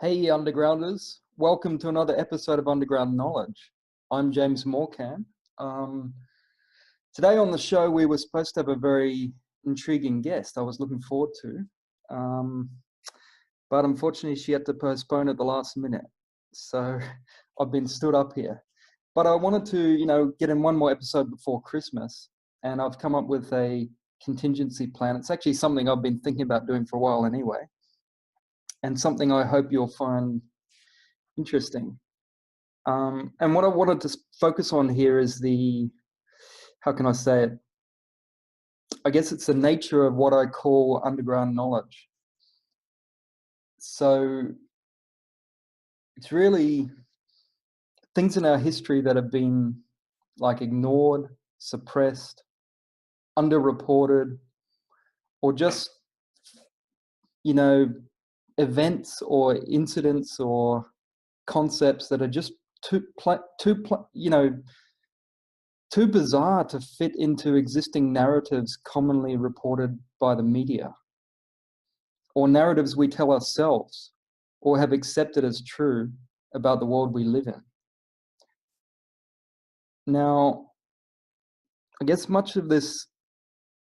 Hey, Undergrounders. Welcome to another episode of Underground Knowledge. I'm James Morcan. Today on the show, we were supposed to have a very intriguing guest I was looking forward to. But unfortunately, she had to postpone at the last minute. So I've been stood up here. But I wanted to, get in one more episode before Christmas. And I've come up with a contingency plan. It's actually something I've been thinking about doing for a while anyway. And something I hope you'll find interesting. And what I wanted to focus on here is how can I say it? I guess it's the nature of what I call underground knowledge. So it's really things in our history that have been like ignored, suppressed, underreported, or just, events or incidents or concepts that are just too bizarre to fit into existing narratives commonly reported by the media, or narratives we tell ourselves or have accepted as true about the world we live in. Now, I guess much of this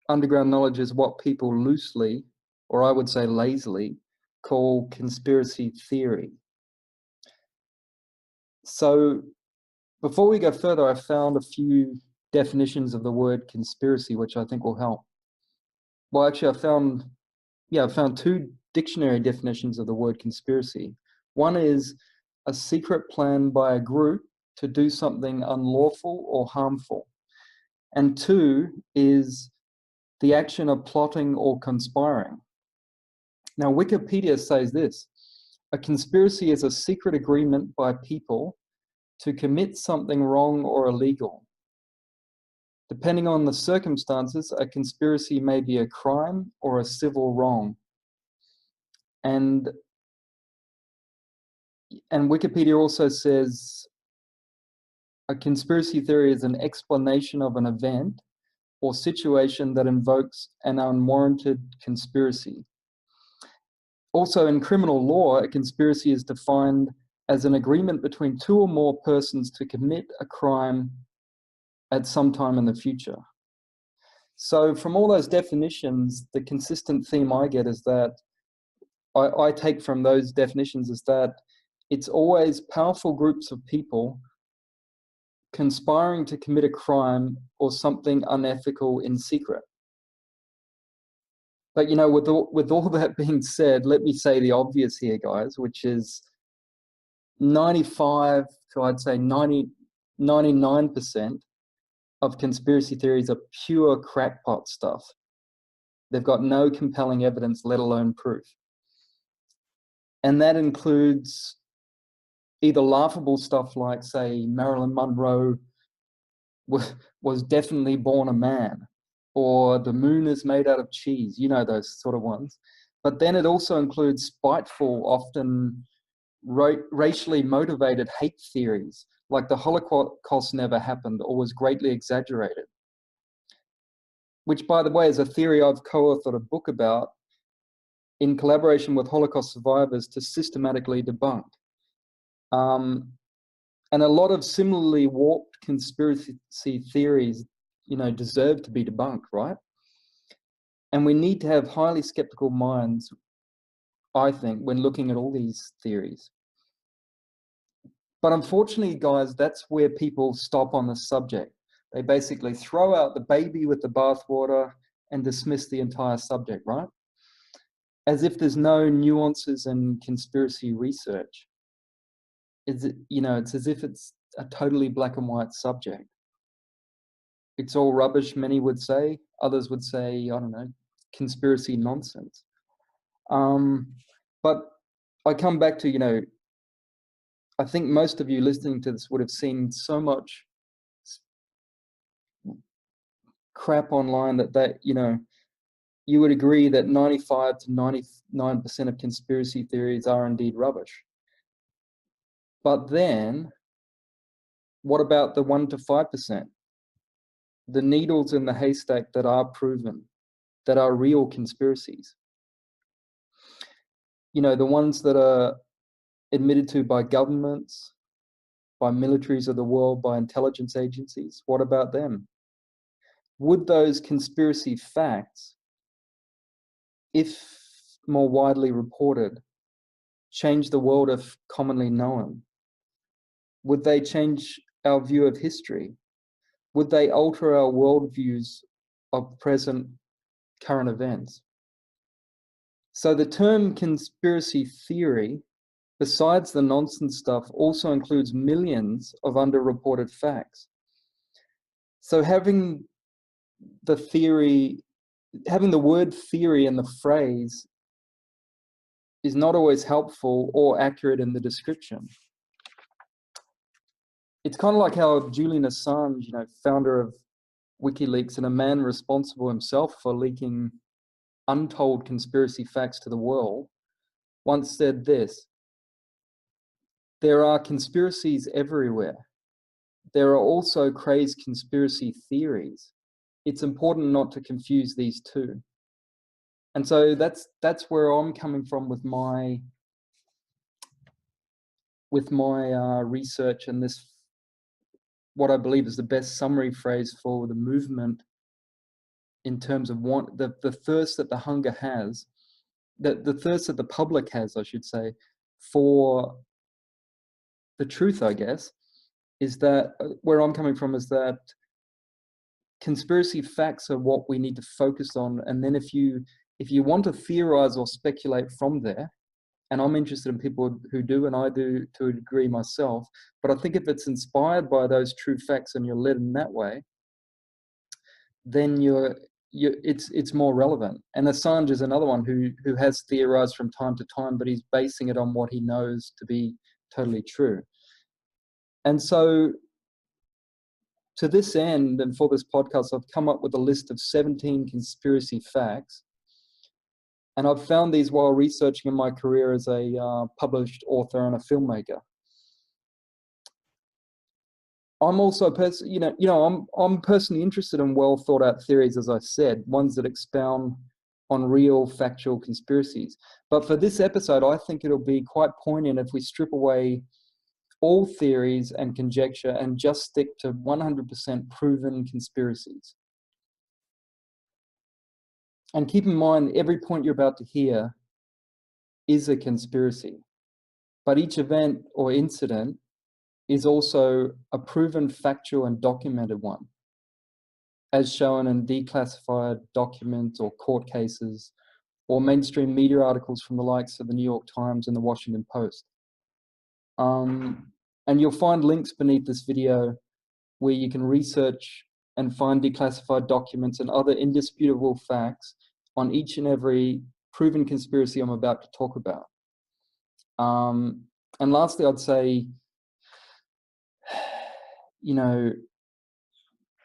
underground knowledge is what people loosely, or I would say lazily, call conspiracy theory. So before we go further, I found a few definitions of the word conspiracy, which I think will help. Well, actually, I found two dictionary definitions of the word conspiracy. One is a secret plan by a group to do something unlawful or harmful. And two is the action of plotting or conspiring. Now, Wikipedia says this: a conspiracy is a secret agreement by people to commit something wrong or illegal. Depending on the circumstances, a conspiracy may be a crime or a civil wrong. And Wikipedia also says a conspiracy theory is an explanation of an event or situation that invokes an unwarranted conspiracy. Also, in criminal law, a conspiracy is defined as an agreement between two or more persons to commit a crime at some time in the future. So from all those definitions, the consistent theme I get is that I take from those definitions is that it's always powerful groups of people conspiring to commit a crime or something unethical in secret. But with all that being said, let me say the obvious here, guys, which is 95 to I'd say 99% of conspiracy theories are pure crackpot stuff. They've got no compelling evidence, let alone proof. And that includes either laughable stuff like, say, Marilyn Monroe was definitely born a man, or the moon is made out of cheese, those sort of ones. But then it also includes spiteful, often racially motivated hate theories, like the Holocaust never happened or was greatly exaggerated, which, by the way, is a theory I've co-authored a book about in collaboration with Holocaust survivors to systematically debunk. And a lot of similarly warped conspiracy theories, deserve to be debunked, right? And we need to have highly skeptical minds, I think, when looking at all these theories. But unfortunately, guys, that's where people stop on the subject. They basically throw out the baby with the bathwater and dismiss the entire subject, right? As if there's no nuances in conspiracy research. It's as if it's a totally black and white subject. It's all rubbish, many would say. Others would say, I don't know, conspiracy nonsense. But I come back to, I think most of you listening to this would have seen so much crap online that you would agree that 95 to 99% of conspiracy theories are indeed rubbish. But then, what about the 1 to 5%? The needles in the haystack that are proven, that are real conspiracies. The ones that are admitted to by governments, by militaries of the world, by intelligence agencies? What about them? Would those conspiracy facts, if more widely reported, change the world if commonly known? Would they change our view of history? Would they alter our worldviews of present current events? So the term conspiracy theory, besides the nonsense stuff, also includes millions of underreported facts. So having the word theory in the phrase is not always helpful or accurate in the description. It's kind of like how Julian Assange, founder of WikiLeaks and a man responsible himself for leaking untold conspiracy facts to the world, once said this: "There are conspiracies everywhere. There are also crazed conspiracy theories. It's important not to confuse these two." And so that's where I'm coming from with my research, and this, what I believe is the best summary phrase for the movement in terms of the thirst that the hunger has, the thirst that the public has, I should say, for the truth, I guess, is that where I'm coming from is that conspiracy facts are what we need to focus on. And then if you want to theorize or speculate from there, and I'm interested in people who do, and I do to a degree myself, but I think if it's inspired by those true facts and you're led in that way, then it's more relevant. And Assange is another one who has theorized from time to time, but he's basing it on what he knows to be totally true. And so to this end, and for this podcast, I've come up with a list of 17 conspiracy facts. And I've found these while researching in my career as a published author and a filmmaker. I'm also I'm personally interested in well thought out theories, as I said, ones that expound on real factual conspiracies. But for this episode, I think it'll be quite poignant if we strip away all theories and conjecture and just stick to 100% proven conspiracies. And keep in mind, every point you're about to hear is a conspiracy. But each event or incident is also a proven factual and documented one, as shown in declassified documents or court cases or mainstream media articles from the likes of the New York Times and the Washington Post. And you'll find links beneath this video where you can research and find declassified documents and other indisputable facts on each and every proven conspiracy I'm about to talk about. And lastly, I'd say,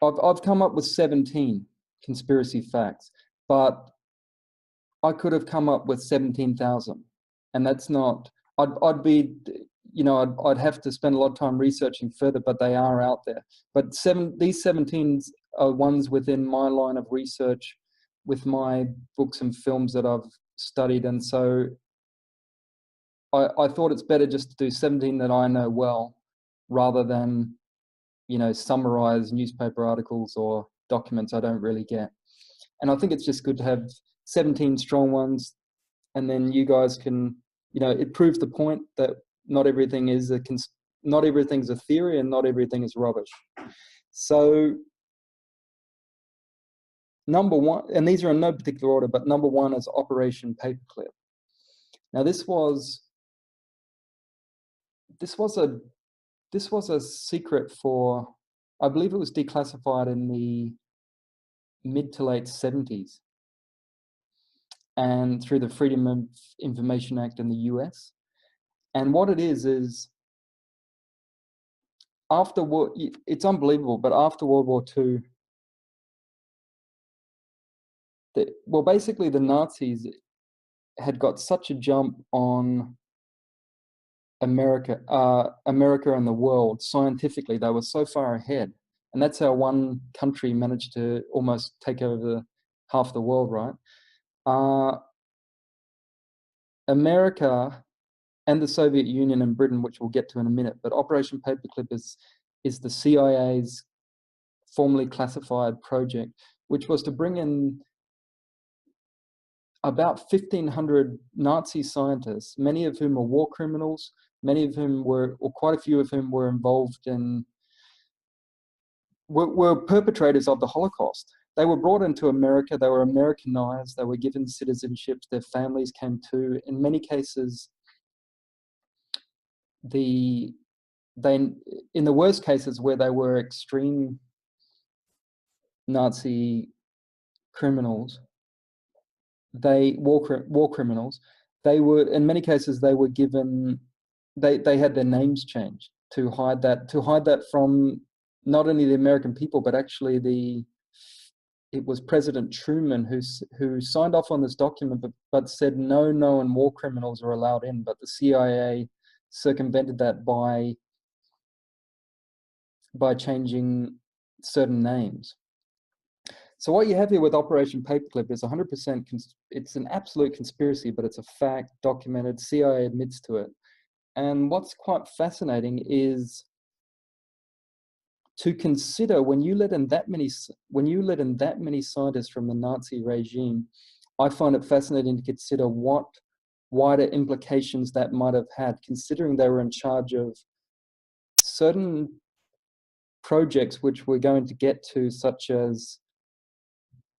I've come up with 17 conspiracy facts, but I could have come up with 17,000, and that's not. I'd be, I'd have to spend a lot of time researching further, but they are out there. But these 17 are ones within my line of research, with my books and films that I've studied, and so I thought it's better just to do 17 that I know well, rather than summarize newspaper articles or documents I don't really get. And I think it's just good to have 17 strong ones, and then you guys can, it proves the point that not everything is not everything's a theory and not everything is rubbish. So number one, and these are in no particular order, but number one is Operation Paperclip. Now this was a secret for, I believe it was declassified in the mid to late 70s, and through the Freedom of Information Act in the US. And what it is after war, it's unbelievable, but after World War II, basically the Nazis had got such a jump on America and the world scientifically. They were so far ahead, and that's how one country managed to almost take over half the world, right? America and the Soviet Union and Britain, which we'll get to in a minute. But Operation Paperclip is the CIA's formally classified project, which was to bring in about 1,500 Nazi scientists, many of whom are war criminals, many of whom were, or quite a few of whom were involved in, were perpetrators of the Holocaust. They were brought into America, they were Americanized, they were given citizenships, their families came too. In many cases, in the worst cases where they were extreme Nazi criminals, war criminals, they were, in many cases, they were given, they had their names changed to hide that from not only the American people, but actually it was President Truman who signed off on this document, but said no known war criminals are allowed in. But the CIA circumvented that by changing certain names. So what you have here with Operation Paperclip is 100%, it's an absolute conspiracy, but it's a fact, documented, CIA admits to it. And what's quite fascinating is to consider when you let in that many scientists from the Nazi regime, I find it fascinating to consider what wider implications that might have had, considering they were in charge of certain projects which we're going to get to, such as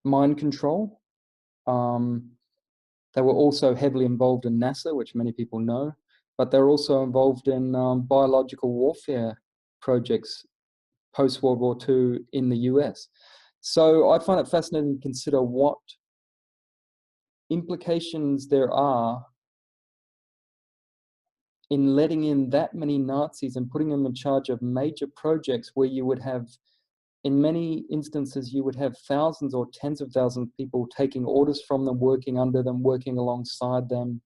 mind control. They were also heavily involved in NASA, which many people know, but they're also involved in biological warfare projects post-World War II in the US. So I find it fascinating to consider what implications there are in letting in that many Nazis and putting them in charge of major projects where you would have, in many instances, you would have thousands or tens of thousands of people taking orders from them, working under them, working alongside them.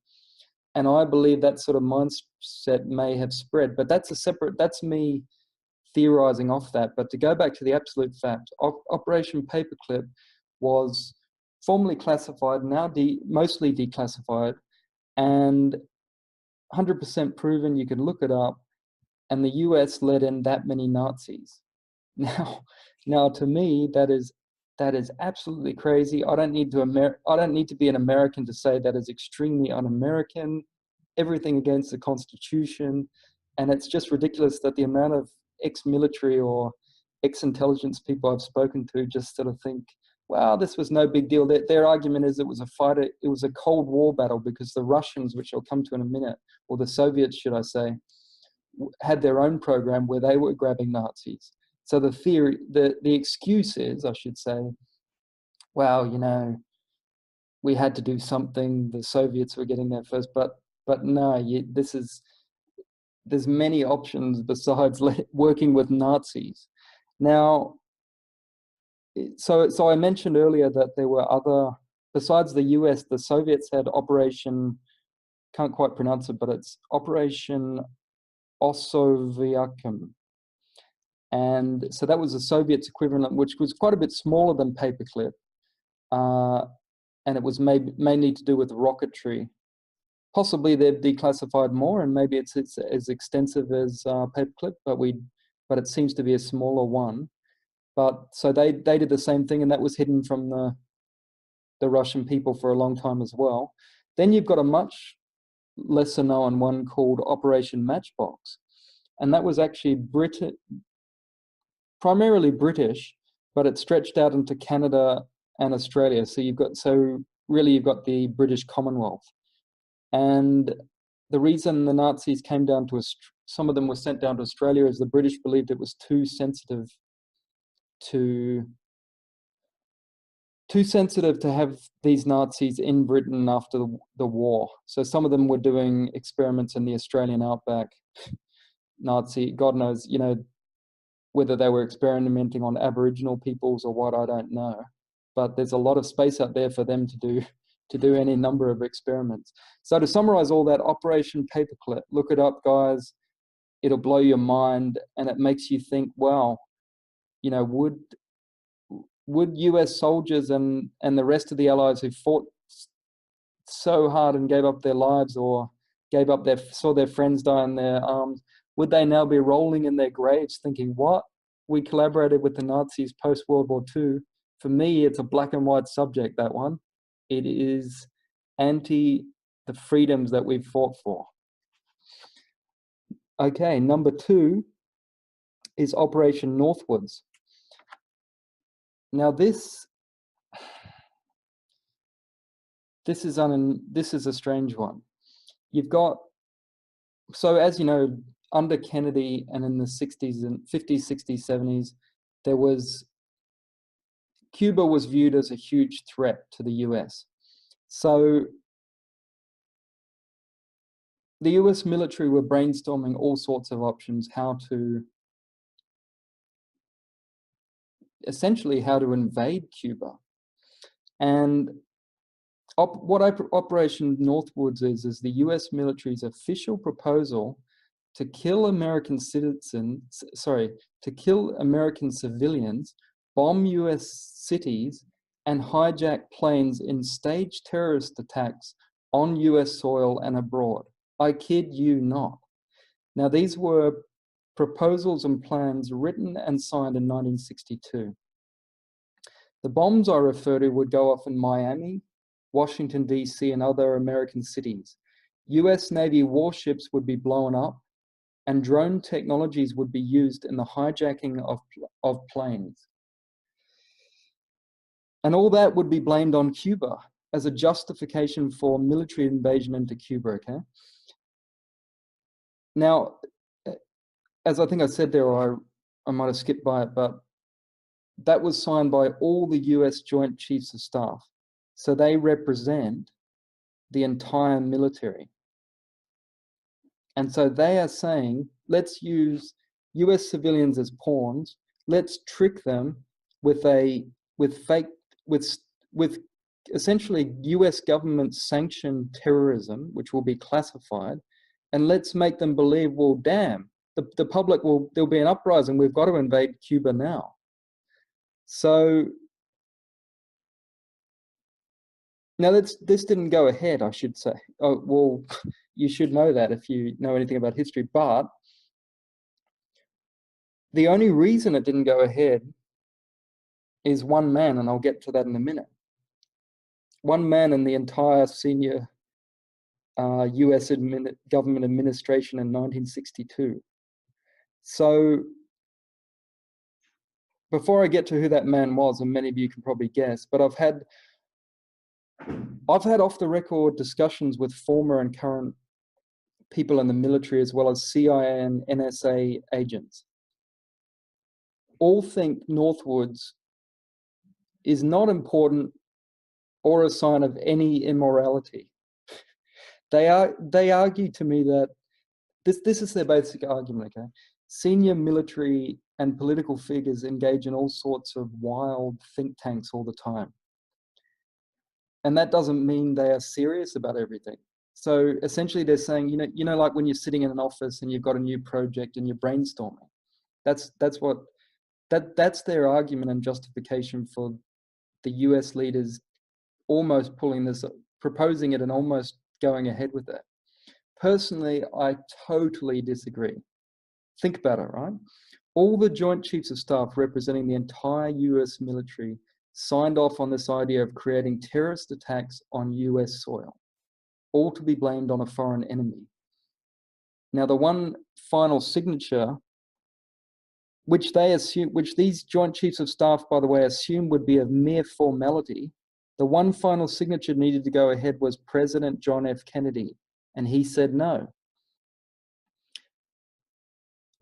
And I believe that sort of mindset may have spread, but that's me theorizing off that. But to go back to the absolute fact, Operation Paperclip was formally classified, now mostly declassified, and 100% proven. You can look it up, and the US let in that many Nazis. Now to me, that is absolutely crazy. I don't need to be an American to say that is extremely un-American, everything against the Constitution, and it's just ridiculous that the amount of ex-military or ex-intelligence people I've spoken to just sort of think, wow, this was no big deal. Their argument is it was a Cold War battle because the Russians, which I'll come to in a minute, or the Soviets, should I say, had their own program where they were grabbing Nazis. So the excuse is, I should say, well, we had to do something. The Soviets were getting there first, but no, there's many options besides working with Nazis. Now, so I mentioned earlier that there were other, besides the US, the Soviets had Operation, can't quite pronounce it, but it's Operation Osoviakum. And so that was the Soviets equivalent, which was quite a bit smaller than Paperclip. And it was mainly to do with rocketry. Possibly they've declassified more, and maybe it's as extensive as Paperclip, but it seems to be a smaller one. But so they did the same thing, and that was hidden from the Russian people for a long time as well. Then you've got a much lesser known one called Operation Matchbox, and that was actually primarily British, but it stretched out into Canada and Australia. So you've got the British Commonwealth. And the reason the Nazis came down to some of them were sent down to Australia is the British believed it was too sensitive to have these Nazis in Britain after the war. So some of them were doing experiments in the Australian outback. God knows, whether they were experimenting on Aboriginal peoples or what, I don't know. But there's a lot of space out there for them to do any number of experiments. So to summarize all that, Operation Paperclip, look it up, guys. It'll blow your mind, and it makes you think, wow, would US soldiers and the rest of the Allies who fought so hard and gave up their lives, or gave up saw their friends die in their arms, would they now be rolling in their graves thinking, what? We collaborated with the Nazis post-World War II. For me, it's a black and white subject, that one. It is anti the freedoms that we've fought for. Okay, number 2 is Operation Northwoods. Now this is a strange one. You've got, so as you know, under Kennedy and in the 60s and 50s, 60s, 70s, Cuba was viewed as a huge threat to the US. So the US military were brainstorming all sorts of options, essentially how to invade Cuba. And what Operation Northwoods is the US military's official proposal to kill American civilians, bomb US cities, and hijack planes in staged terrorist attacks on US soil and abroad. I kid you not. Now, these were proposals and plans written and signed in 1962. The bombs I refer to would go off in Miami, Washington, D.C., and other American cities. US Navy warships would be blown up, and drone technologies would be used in the hijacking of planes. And all that would be blamed on Cuba as a justification for military invasion into Cuba, okay? Now, as I think I said there, or I might have skipped by it, but that was signed by all the US Joint Chiefs of Staff. So they represent the entire military. And so they are saying, let's use US civilians as pawns. Let's trick them with essentially US government sanctioned terrorism, which will be classified. And let's make them believe, well, damn, the public there'll be an uprising. We've got to invade Cuba now. So now this didn't go ahead, I should say. Oh, well, you should know that if you know anything about history, but the only reason it didn't go ahead is one man, and I'll get to that in a minute. One man in the entire senior US government administration in 1962. So before I get to who that man was, and many of you can probably guess, but I've had off the record discussions with former and current people in the military, as well as CIA and NSA agents. All think Northwoods is not important or a sign of any immorality. They argue to me that this is their basic argument, okay? Senior military and political figures engage in all sorts of wild think tanks all the time. And that doesn't mean they are serious about everything. So essentially they're saying, you know, like when you're sitting in an office and you've got a new project and you're brainstorming. That's their argument and justification for the US leaders almost proposing it and almost going ahead with it. Personally, I totally disagree. Think about it, right? All the Joint Chiefs of Staff representing the entire US military signed off on this idea of creating terrorist attacks on US soil, all to be blamed on a foreign enemy. Now, the one final signature, which these Joint Chiefs of Staff, by the way, assumed would be a mere formality, the one final signature needed to go ahead was President John F. Kennedy, and he said no.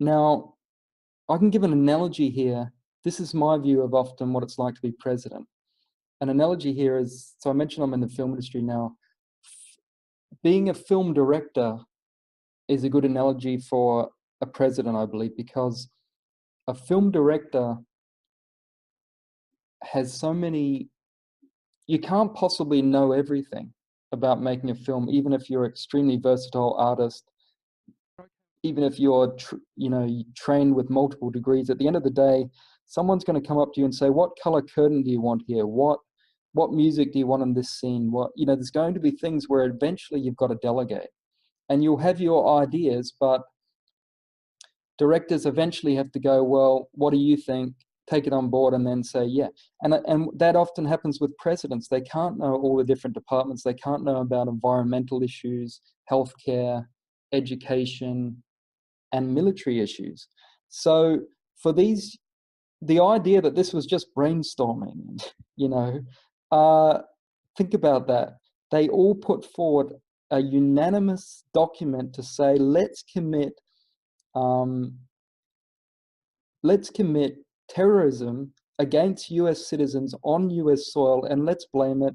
Now, I can give an analogy here. This is my view of often what it's like to be president. An analogy here is, so I mentioned I'm in the film industry now. Being a film director is a good analogy for a president, I believe, because a film director has so many, you can't possibly know everything about making a film, even if you're an extremely versatile artist, even if you're trained with multiple degrees. At the end of the day, someone's going to come up to you and say, what color curtain do you want here? What music do you want in this scene? There's going to be things where eventually you've got to delegate. and you'll have your ideas, but directors eventually have to go, well, what do you think? Take it on board and then say, yeah. And that often happens with presidents. They can't know all the different departments. They can't know about environmental issues, healthcare, education, and military issues. So for these, the idea that this was just brainstorming, you know, think about that. They all put forward a unanimous document to say, let's commit terrorism against US citizens on US soil, and let's blame it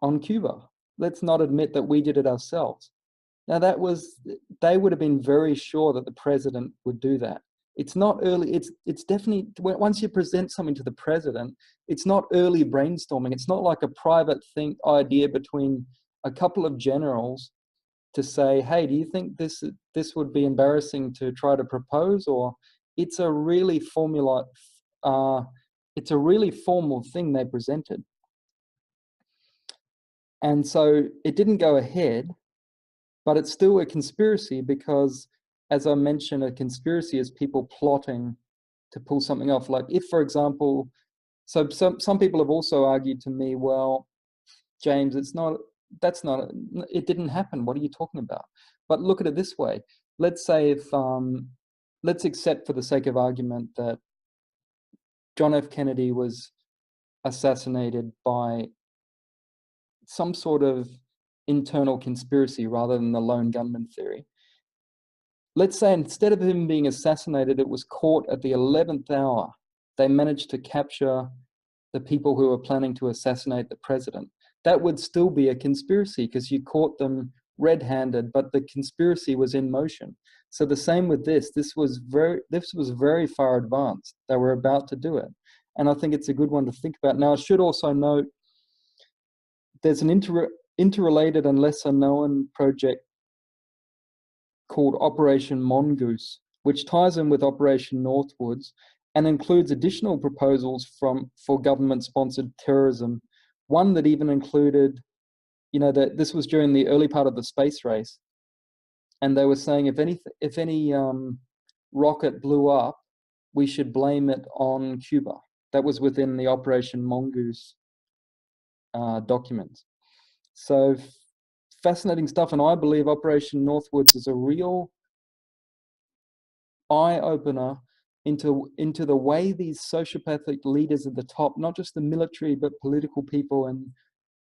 on Cuba. Let's not admit that we did it ourselves. Now they would have been very sure that the president would do that. It's not early, it's definitely, once you present something to the president, it's not early brainstorming. It's not like a private idea between a couple of generals to say, hey, do you think this would be embarrassing to try to propose? Or it's a really it's a really formal thing they presented. And so it didn't go ahead, but it's still a conspiracy because, as I mentioned, a conspiracy is people plotting to pull something off. Like if, for example, so some people have also argued to me, well, James, it didn't happen. What are you talking about? But look at it this way. Let's say if, let's accept for the sake of argument that John F. Kennedy was assassinated by some sort of internal conspiracy rather than the lone gunman theory. Let's say instead of him being assassinated, it was caught at the 11th hour. They managed to capture the people who were planning to assassinate the president. That would still be a conspiracy because you caught them red-handed, but the conspiracy was in motion. So the same with this. This was very far advanced. They were about to do it. And I think it's a good one to think about. Now, I should also note there's an interrelated and lesser known project called Operation Mongoose, which ties in with Operation Northwoods and includes additional proposals for government-sponsored terrorism. One that even included, you know, that this was during the early part of the space race, and they were saying if any rocket blew up, we should blame it on Cuba. That was within the Operation Mongoose documents. So fascinating stuff, and I believe Operation Northwoods is a real eye-opener into the way these sociopathic leaders at the top, not just the military, but political people and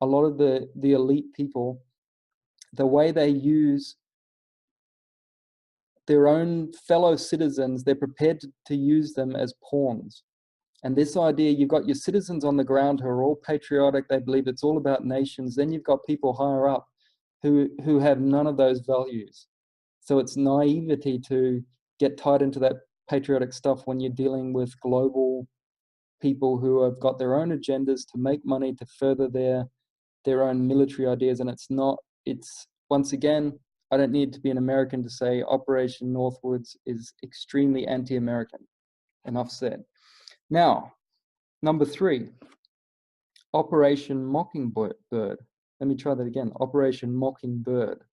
a lot of the elite people, the way they use their own fellow citizens, they're prepared to use them as pawns. And this idea, you've got your citizens on the ground who are all patriotic, they believe it's all about nations. Then you've got people higher up who have none of those values. So it's naivety to get tied into that patriotic stuff when you're dealing with global people who have got their own agendas to make money, to further their own military ideas. And it's once again, I don't need to be an American to say Operation Northwoods is extremely anti-American. Enough said. Now, number 3, Operation Mockingbird. Let me try that again. Operation Mockingbird.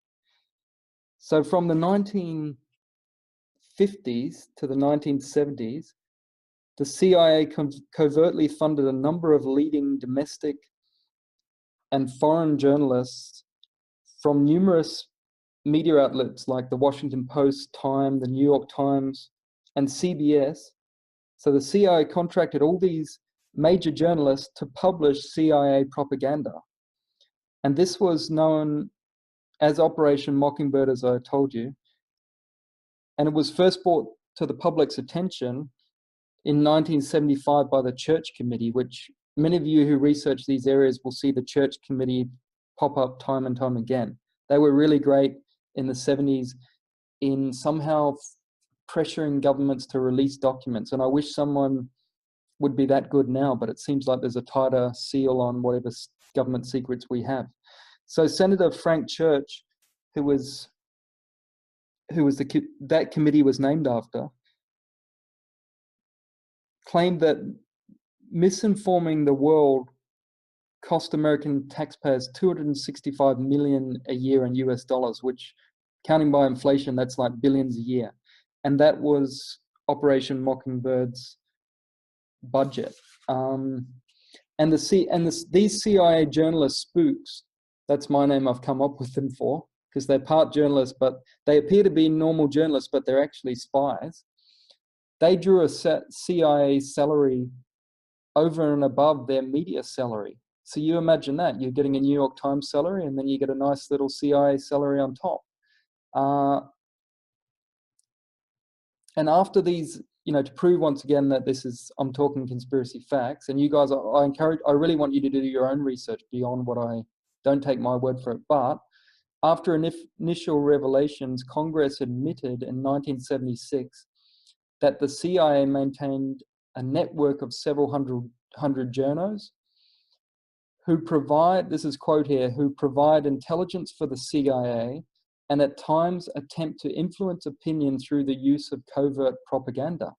So from the 1950s to the 1970s, the CIA covertly funded a number of leading domestic and foreign journalists from numerous media outlets like the Washington Post, Time, the New York Times, and CBS. So the CIA contracted all these major journalists to publish CIA propaganda. And this was known as Operation Mockingbird, as I told you. And it was first brought to the public's attention in 1975 by the Church Committee, which many of you who research these areas will see the Church Committee pop up time and time again. They were really great in the 70s in somehow pressuring governments to release documents. And I wish someone would be that good now, but it seems like there's a tighter seal on whatever government secrets we have. So Senator Frank Church, who that committee was named after, claimed that misinforming the world cost American taxpayers $265 million a year in US dollars, which, counting by inflation, that's like billions a year. And that was Operation Mockingbird's budget. These CIA journalist spooks, that's my name, I've come up with them for, because they're part journalists, but they appear to be normal journalists, but they're actually spies. They drew a CIA salary over and above their media salary. So you imagine that, you're getting a New York Times salary, and then you get a nice little CIA salary on top. And after these, to prove once again that I'm talking conspiracy facts, and you guys, I really want you to do your own research beyond don't take my word for it. But after initial revelations, Congress admitted in 1976 that the CIA maintained a network of several hundred journos who provide, this is quote here, who provide intelligence for the CIA and at times attempt to influence opinion through the use of covert propaganda.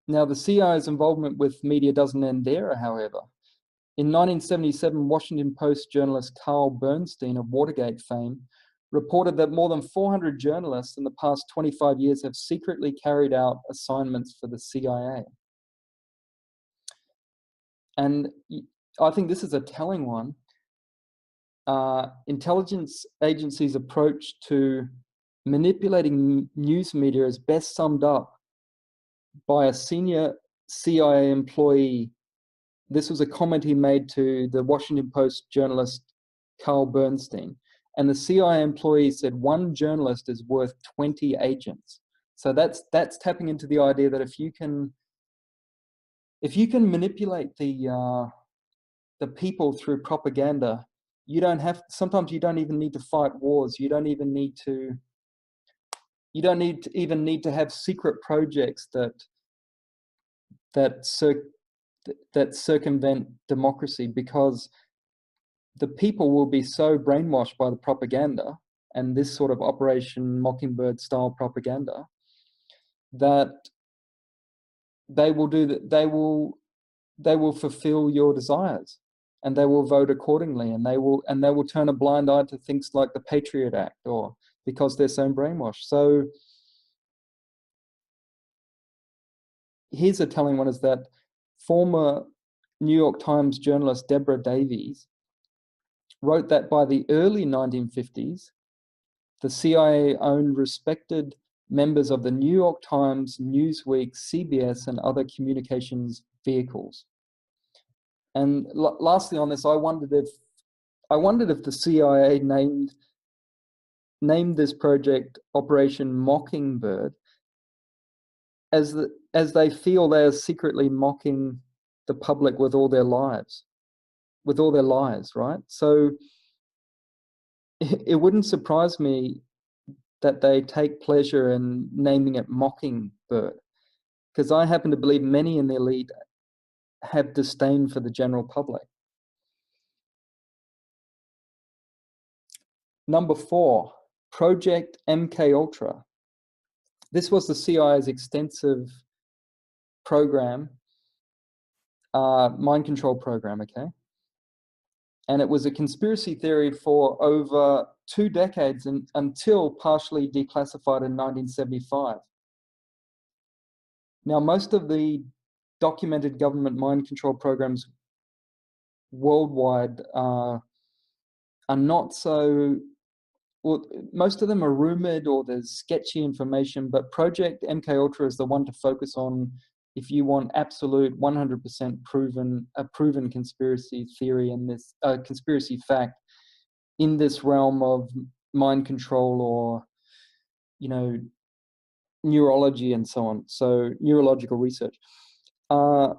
Now, the CIA's involvement with media doesn't end there, however. In 1977, Washington Post journalist Carl Bernstein of Watergate fame reported that more than 400 journalists in the past 25 years have secretly carried out assignments for the CIA. And I think this is a telling one. Intelligence agencies' approach to manipulating news media is best summed up by a senior CIA employee. This was a comment he made to the Washington Post journalist Carl Bernstein. And the CIA employee said, one journalist is worth 20 agents. So that's tapping into the idea that if you can manipulate the people through propaganda, sometimes you don't even need to fight wars. You don't even need to have secret projects that circumvent democracy, because the people will be so brainwashed by the propaganda and this sort of Operation Mockingbird style propaganda that they will fulfill your desires, and they will vote accordingly, and they will turn a blind eye to things like the Patriot Act, or because they're so brainwashed. So here's a telling one, is that former New York Times journalist Deborah Davies wrote that by the early 1950s, the CIA owned respected members of the New York Times, Newsweek, CBS, and other communications vehicles. And lastly on this, I wondered if the CIA named this project Operation Mockingbird as they feel they are secretly mocking the public with all their lies, right? So it wouldn't surprise me that they take pleasure in naming it Mockingbird, because I happen to believe many in the elite have disdain for the general public. Number 4, Project MKUltra. This was the CIA's extensive program, mind control program, okay? And it was a conspiracy theory for over 2 decades until partially declassified in 1975. Now, most of the documented government mind control programs worldwide are not so, well, most of them are rumored or there's sketchy information, but Project MKUltra is the one to focus on if you want absolute 100% proven conspiracy theory in this conspiracy fact in this realm of mind control, or neurology and so on. So neurological research. And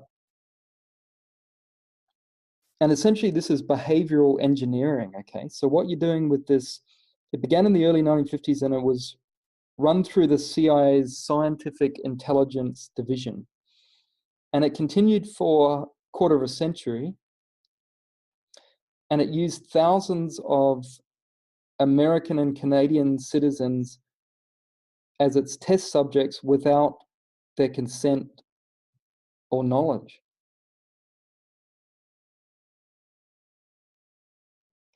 essentially this is behavioral engineering, okay? So what you're doing with this, it began in the early 1950s and it was run through the CIA's Scientific Intelligence Division. And it continued for a quarter of a century. And it used thousands of American and Canadian citizens as its test subjects without their consent or knowledge.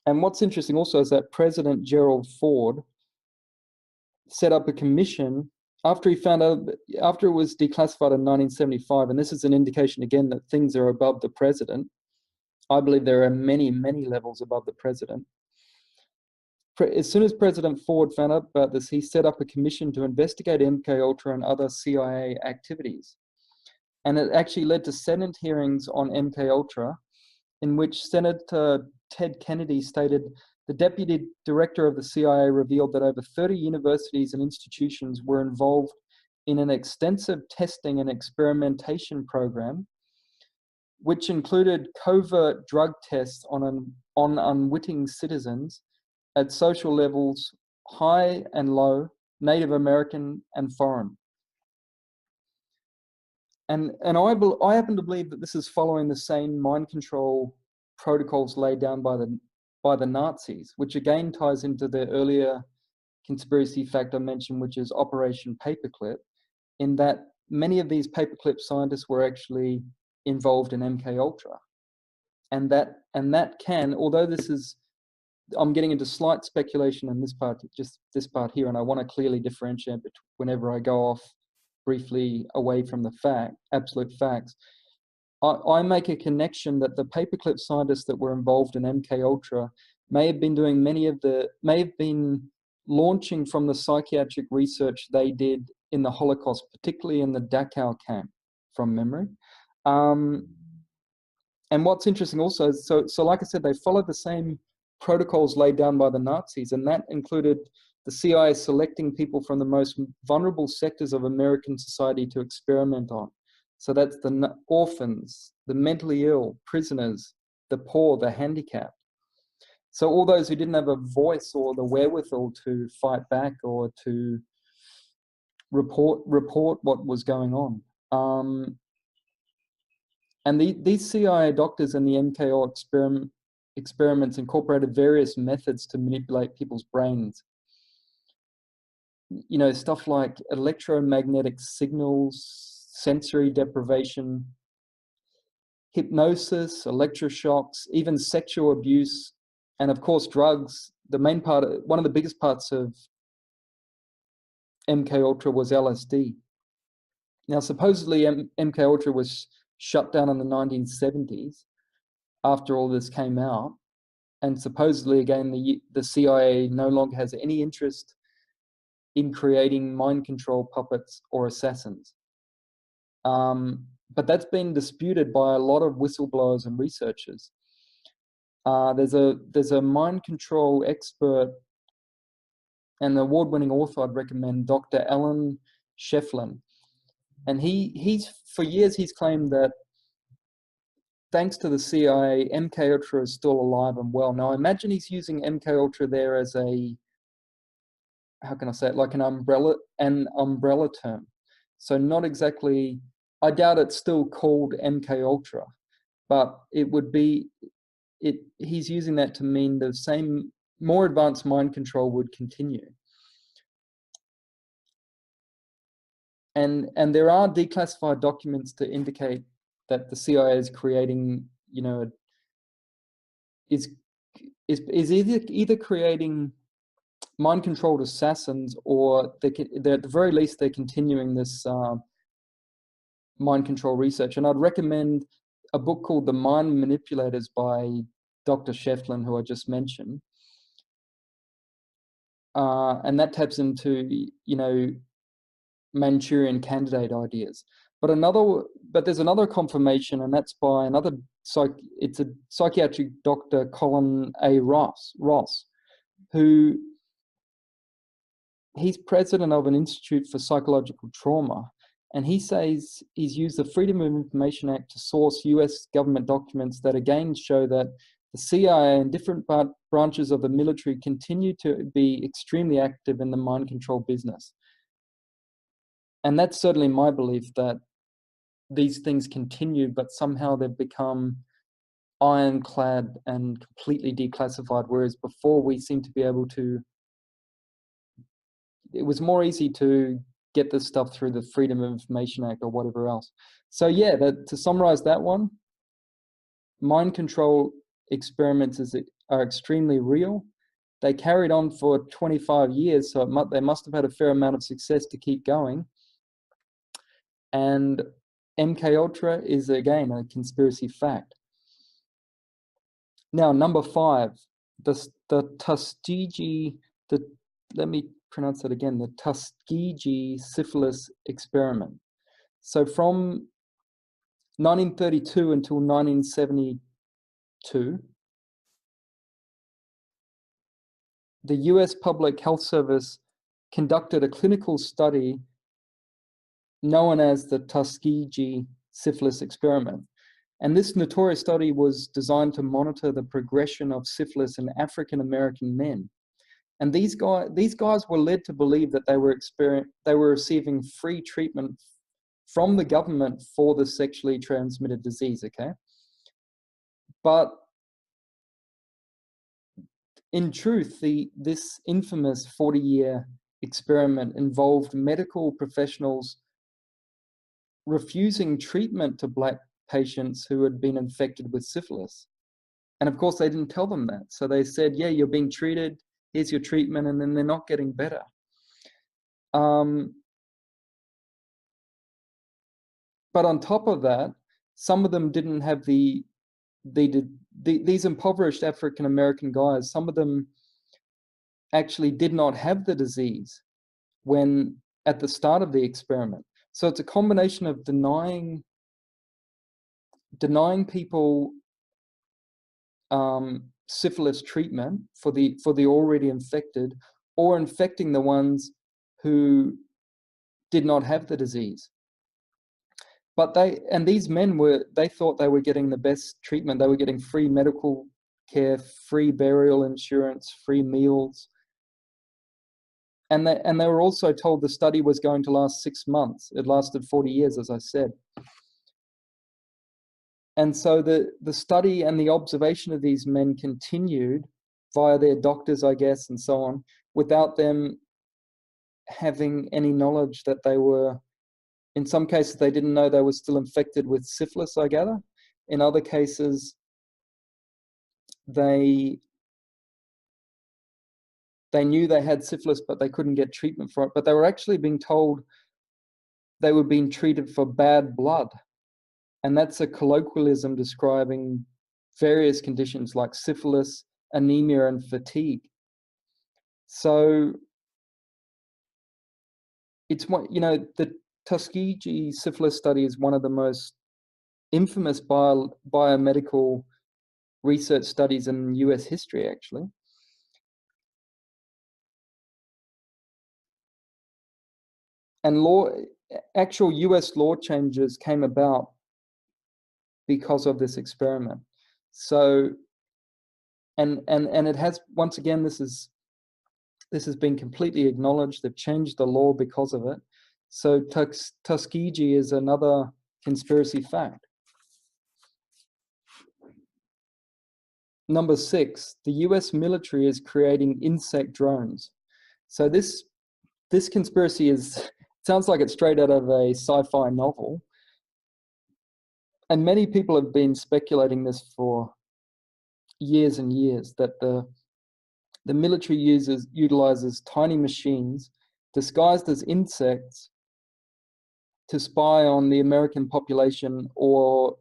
And what's interesting also is that President Gerald Ford set up a commission after he found out, after it was declassified in 1975, and this is an indication again that things are above the president. I believe there are many, many levels above the president. As soon as President Ford found out about this, he set up a commission to investigate MKUltra and other CIA activities. And it actually led to Senate hearings on MKUltra, in which Senator Ted Kennedy stated the deputy director of the CIA revealed that over 30 universities and institutions were involved in an extensive testing and experimentation program, which included covert drug tests on unwitting citizens at social levels, high and low, Native American and foreign. And I happen to believe that this is following the same mind control protocols laid down by the Nazis, which again ties into the earlier conspiracy fact I mentioned, which is Operation Paperclip, in that many of these Paperclip scientists were actually involved in MKUltra. And that can, although this is, I'm getting into slight speculation in this part, just this part here, and I want to clearly differentiate whenever I go off briefly away from the absolute facts. I make a connection that the Paperclip scientists that were involved in MKUltra may have been launching from the psychiatric research they did in the Holocaust, particularly in the Dachau camp, from memory. And what's interesting also, so like I said, they followed the same protocols laid down by the Nazis, and that included the CIA selecting people from the most vulnerable sectors of American society to experiment on. So that's the orphans, the mentally ill, prisoners, the poor, the handicapped. So all those who didn't have a voice or the wherewithal to fight back or to report what was going on. And these CIA doctors and the MKO experiments incorporated various methods to manipulate people's brains. You know, stuff like electromagnetic signals, sensory deprivation, hypnosis, electroshocks, even sexual abuse, and of course drugs. The main part, one of the biggest parts of MKUltra was LSD. Now, supposedly MKUltra was shut down in the 1970s after all this came out, and supposedly again the CIA no longer has any interest in creating mind control puppets or assassins. But that's been disputed by a lot of whistleblowers and researchers. There's a mind control expert and award-winning author I'd recommend, Dr. Alan Shefflin. And he's for years he's claimed that thanks to the CIA, MKUltra is still alive and well. Now I imagine he's using MKUltra there as a, how can I say it, like an umbrella term. So not exactly, I doubt it's still called MKUltra, but it would be, he's using that to mean the same, more advanced mind control would continue. And there are declassified documents to indicate that the CIA is creating, you know, is either creating mind-controlled assassins, or they're at the very least they're continuing this mind control research. And I'd recommend a book called The Mind Manipulators by Dr. Shefflin, who I just mentioned. And that taps into, you know, Manchurian candidate ideas. But there's another confirmation, and that's by it's a psychiatric doctor, Colin A. Ross, who he's president of an institute for psychological trauma, and he says he's used the Freedom of Information Act to source US government documents that again show that the CIA and different branches of the military continue to be extremely active in the mind control business. And that's certainly my belief, that these things continue, but somehow they've become ironclad and completely declassified, whereas before we seem to be able to, it was more easy to get this stuff through the Freedom of Information Act or whatever else. So yeah, to summarize that one, mind control experiments are extremely real. They carried on for 25 years, so they must have had a fair amount of success to keep going. And MKUltra is, again, a conspiracy fact. Now, number 5, the Tuskegee, let me pronounce that again, the Tuskegee syphilis experiment. So from 1932 until 1972, the US Public Health Service conducted a clinical study known as the Tuskegee syphilis experiment. And this notorious study was designed to monitor the progression of syphilis in African American men. And these guys were led to believe that they were receiving free treatment from the government for the sexually transmitted disease, okay? But in truth, this infamous 40-year experiment involved medical professionals refusing treatment to Black patients who had been infected with syphilis. And of course, they didn't tell them that. So they said, yeah, you're being treated, here's your treatment, and then they're not getting better. But on top of that, some of them didn't have these impoverished African-American guys, some of them actually did not have the disease when at the start of the experiment. So it's a combination of denying people syphilis treatment for the already infected, or infecting the ones who did not have the disease. But these men they thought they were getting the best treatment. They were getting free medical care, free burial insurance, free meals. And they were also told the study was going to last 6 months. It lasted 40 years, as I said. And so the study and the observation of these men continued via their doctors, I guess, and so on, without them having any knowledge that they were, in some cases, they didn't know they were still infected with syphilis, I gather. In other cases, they knew they had syphilis, but they couldn't get treatment for it. But they were actually being told they were being treated for bad blood. And that's a colloquialism describing various conditions like syphilis, anemia, and fatigue. So it's what, the Tuskegee syphilis study is one of the most infamous biomedical research studies in US history, actually. And actual US law changes came about because of this experiment. So, and it has, once again, this has been completely acknowledged. They've changed the law because of it. So Tuskegee is another conspiracy fact. Number 6, the US military is creating insect drones. So this conspiracy sounds like it's straight out of a sci-fi novel. And many people have been speculating this for years and years, that the military utilizes tiny machines disguised as insects to spy on the American population or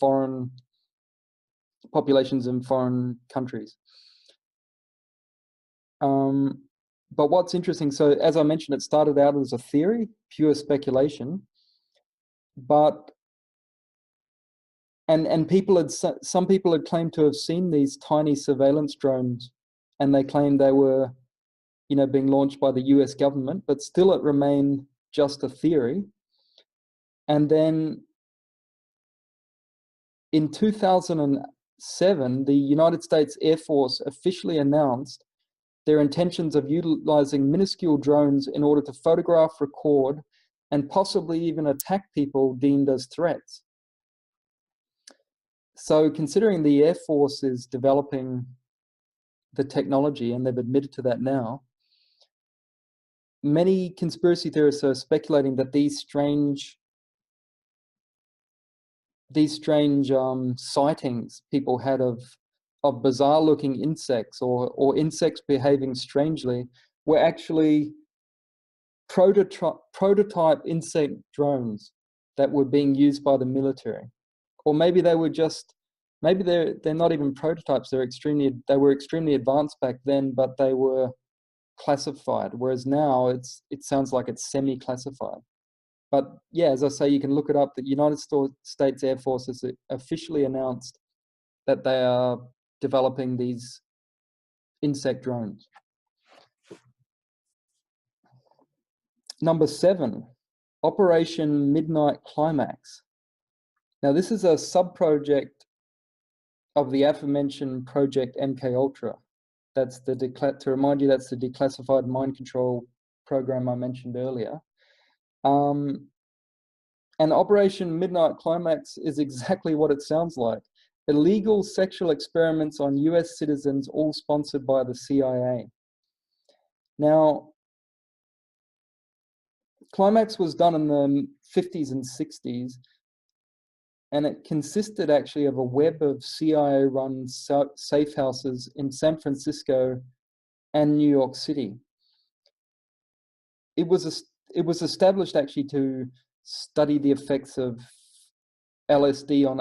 foreign populations in foreign countries. But what's interesting, so as I mentioned, it started out as a theory, pure speculation, but and some people had claimed to have seen these tiny surveillance drones, and they claimed they were, being launched by the US government, but still it remained just a theory. And then in 2007, the United States Air Force officially announced their intentions of utilizing minuscule drones in order to photograph, record, and possibly even attack people deemed as threats. So considering the Air Force is developing the technology, and they've admitted to that now, many conspiracy theorists are speculating that these strange sightings people had of bizarre-looking insects or insects behaving strangely were actually prototype insect drones that were being used by the military. Or maybe they were just, maybe they're not even prototypes. They were extremely advanced back then, but they were classified. Whereas now it sounds like it's semi-classified. But yeah, as I say, you can look it up. The United States Air Force has officially announced that they are developing these insect drones. Number 7, Operation Midnight Climax. Now, this is a sub-project of the aforementioned project MKUltra. That's to remind you, that's the declassified mind control program I mentioned earlier. And Operation Midnight Climax is exactly what it sounds like. Illegal sexual experiments on US citizens, all sponsored by the CIA. Now, Climax was done in the 50s and 60s, and it consisted actually of a web of CIA-run safe houses in San Francisco and New York City. It was established actually to study the effects of LSD on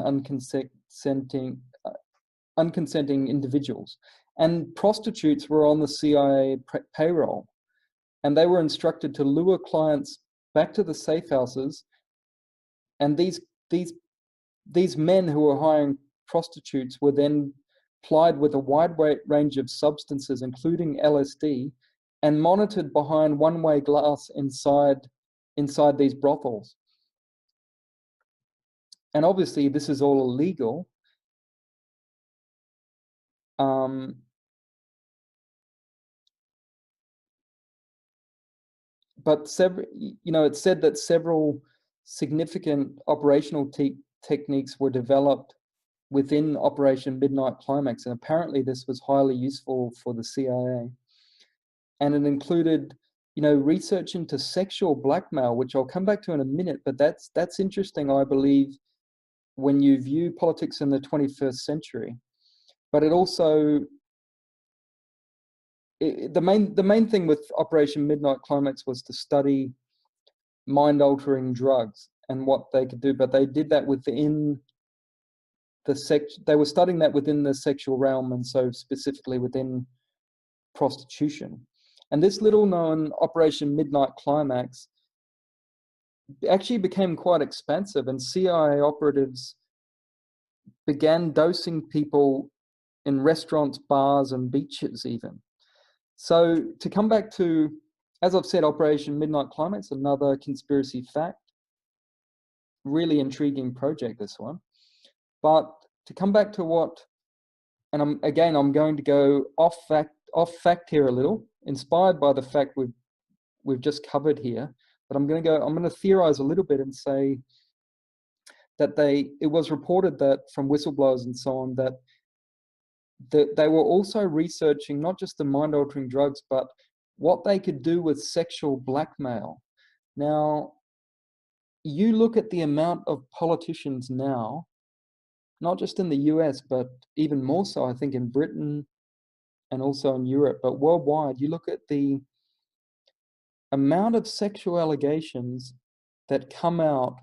unconsenting individuals. And prostitutes were on the CIA payroll, and they were instructed to lure clients back to the safe houses, and these men who were hiring prostitutes were then plied with a wide range of substances, including LSD, and monitored behind one-way glass inside these brothels. And obviously, this is all illegal. But it's said that several significant operational techniques were developed within Operation Midnight Climax, and apparently this was highly useful for the CIA. And it included, research into sexual blackmail, which I'll come back to in a minute, but that's interesting, I believe, when you view politics in the 21st century. But it also, the main thing with Operation Midnight Climax was to study mind-altering drugs and what they could do, but they did that within they were studying that within the sexual realm, and so specifically within prostitution. And this little-known Operation Midnight Climax actually became quite expansive, and CIA operatives began dosing people in restaurants, bars, and beaches even. So to come back to, as I've said, Operation Midnight Climax, another conspiracy fact. Really intriguing project, this one. But to come back to what, and I'm going to go off fact here a little, inspired by the fact we've just covered here. But I'm going to theorize a little bit and say that it was reported that from whistleblowers and so on that they were also researching not just the mind-altering drugs, but what they could do with sexual blackmail. Now, you look at the amount of politicians now, not just in the US, but even more so, I think, in Britain and also in Europe, but worldwide, you look at the amount of sexual allegations that come out,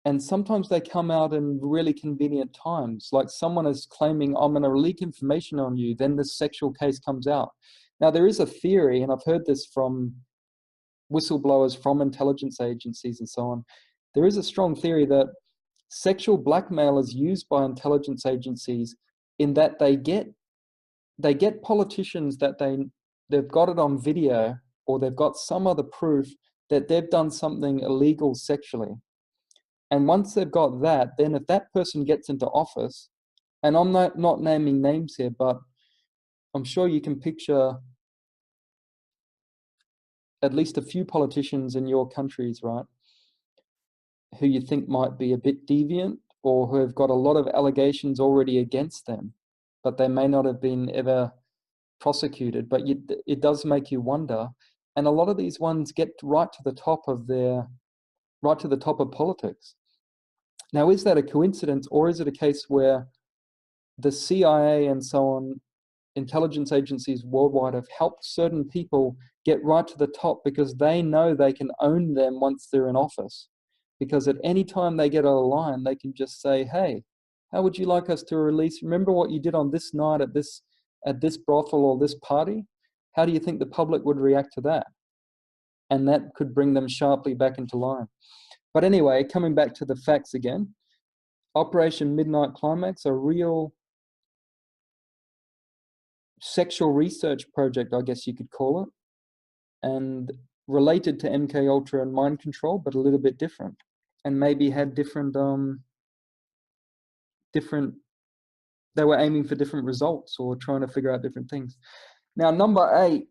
and sometimes they come out in really convenient times, like someone is claiming, I'm going to leak information on you, then this sexual case comes out. Now, there is a theory, and I've heard this from whistleblowers from intelligence agencies and so on. There is a strong theory that sexual blackmail is used by intelligence agencies in that they get politicians that they've got it on video, or they've got some other proof that they've done something illegal sexually. And once they've got that, then if that person gets into office, and I'm not naming names here, but I'm sure you can picture at least a few politicians in your countries, right, who you think might be a bit deviant, or who have got a lot of allegations already against them, but they may not have been ever prosecuted. But it does make you wonder, And a lot of these ones get right to the top of politics. Now, is that a coincidence, or is it a case where the CIA and so on, intelligence agencies worldwide, have helped certain people get right to the top because they know they can own them once they're in office? Because at any time they get out of line, they can just say, hey, how would you like us to release? Remember what you did on this night at this brothel or this party? How do you think the public would react to that? And that could bring them sharply back into line. But anyway, coming back to the facts again, Operation Midnight Climax, a real sexual research project, I guess you could call it, and related to MKUltra and mind control, but a little bit different, and maybe had different, they were aiming for different results or trying to figure out different things. Now, number 8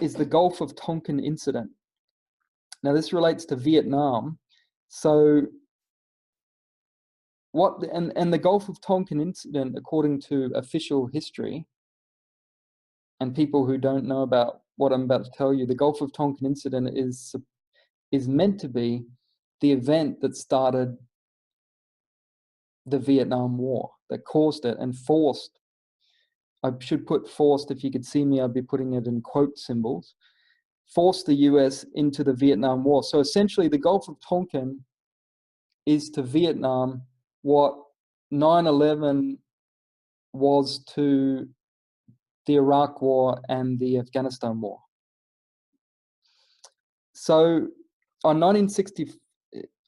is the Gulf of Tonkin incident. Now, this relates to Vietnam. So the Gulf of Tonkin incident, according to official history, and people who don't know about what I'm about to tell you, the Gulf of Tonkin incident is meant to be the event that started the Vietnam War, that caused it and forced, I should put forced, if you could see me, I'd be putting it in quote symbols, forced the US into the Vietnam War. So essentially the Gulf of Tonkin is to Vietnam what 9/11 was to the Iraq War and the Afghanistan War. So on August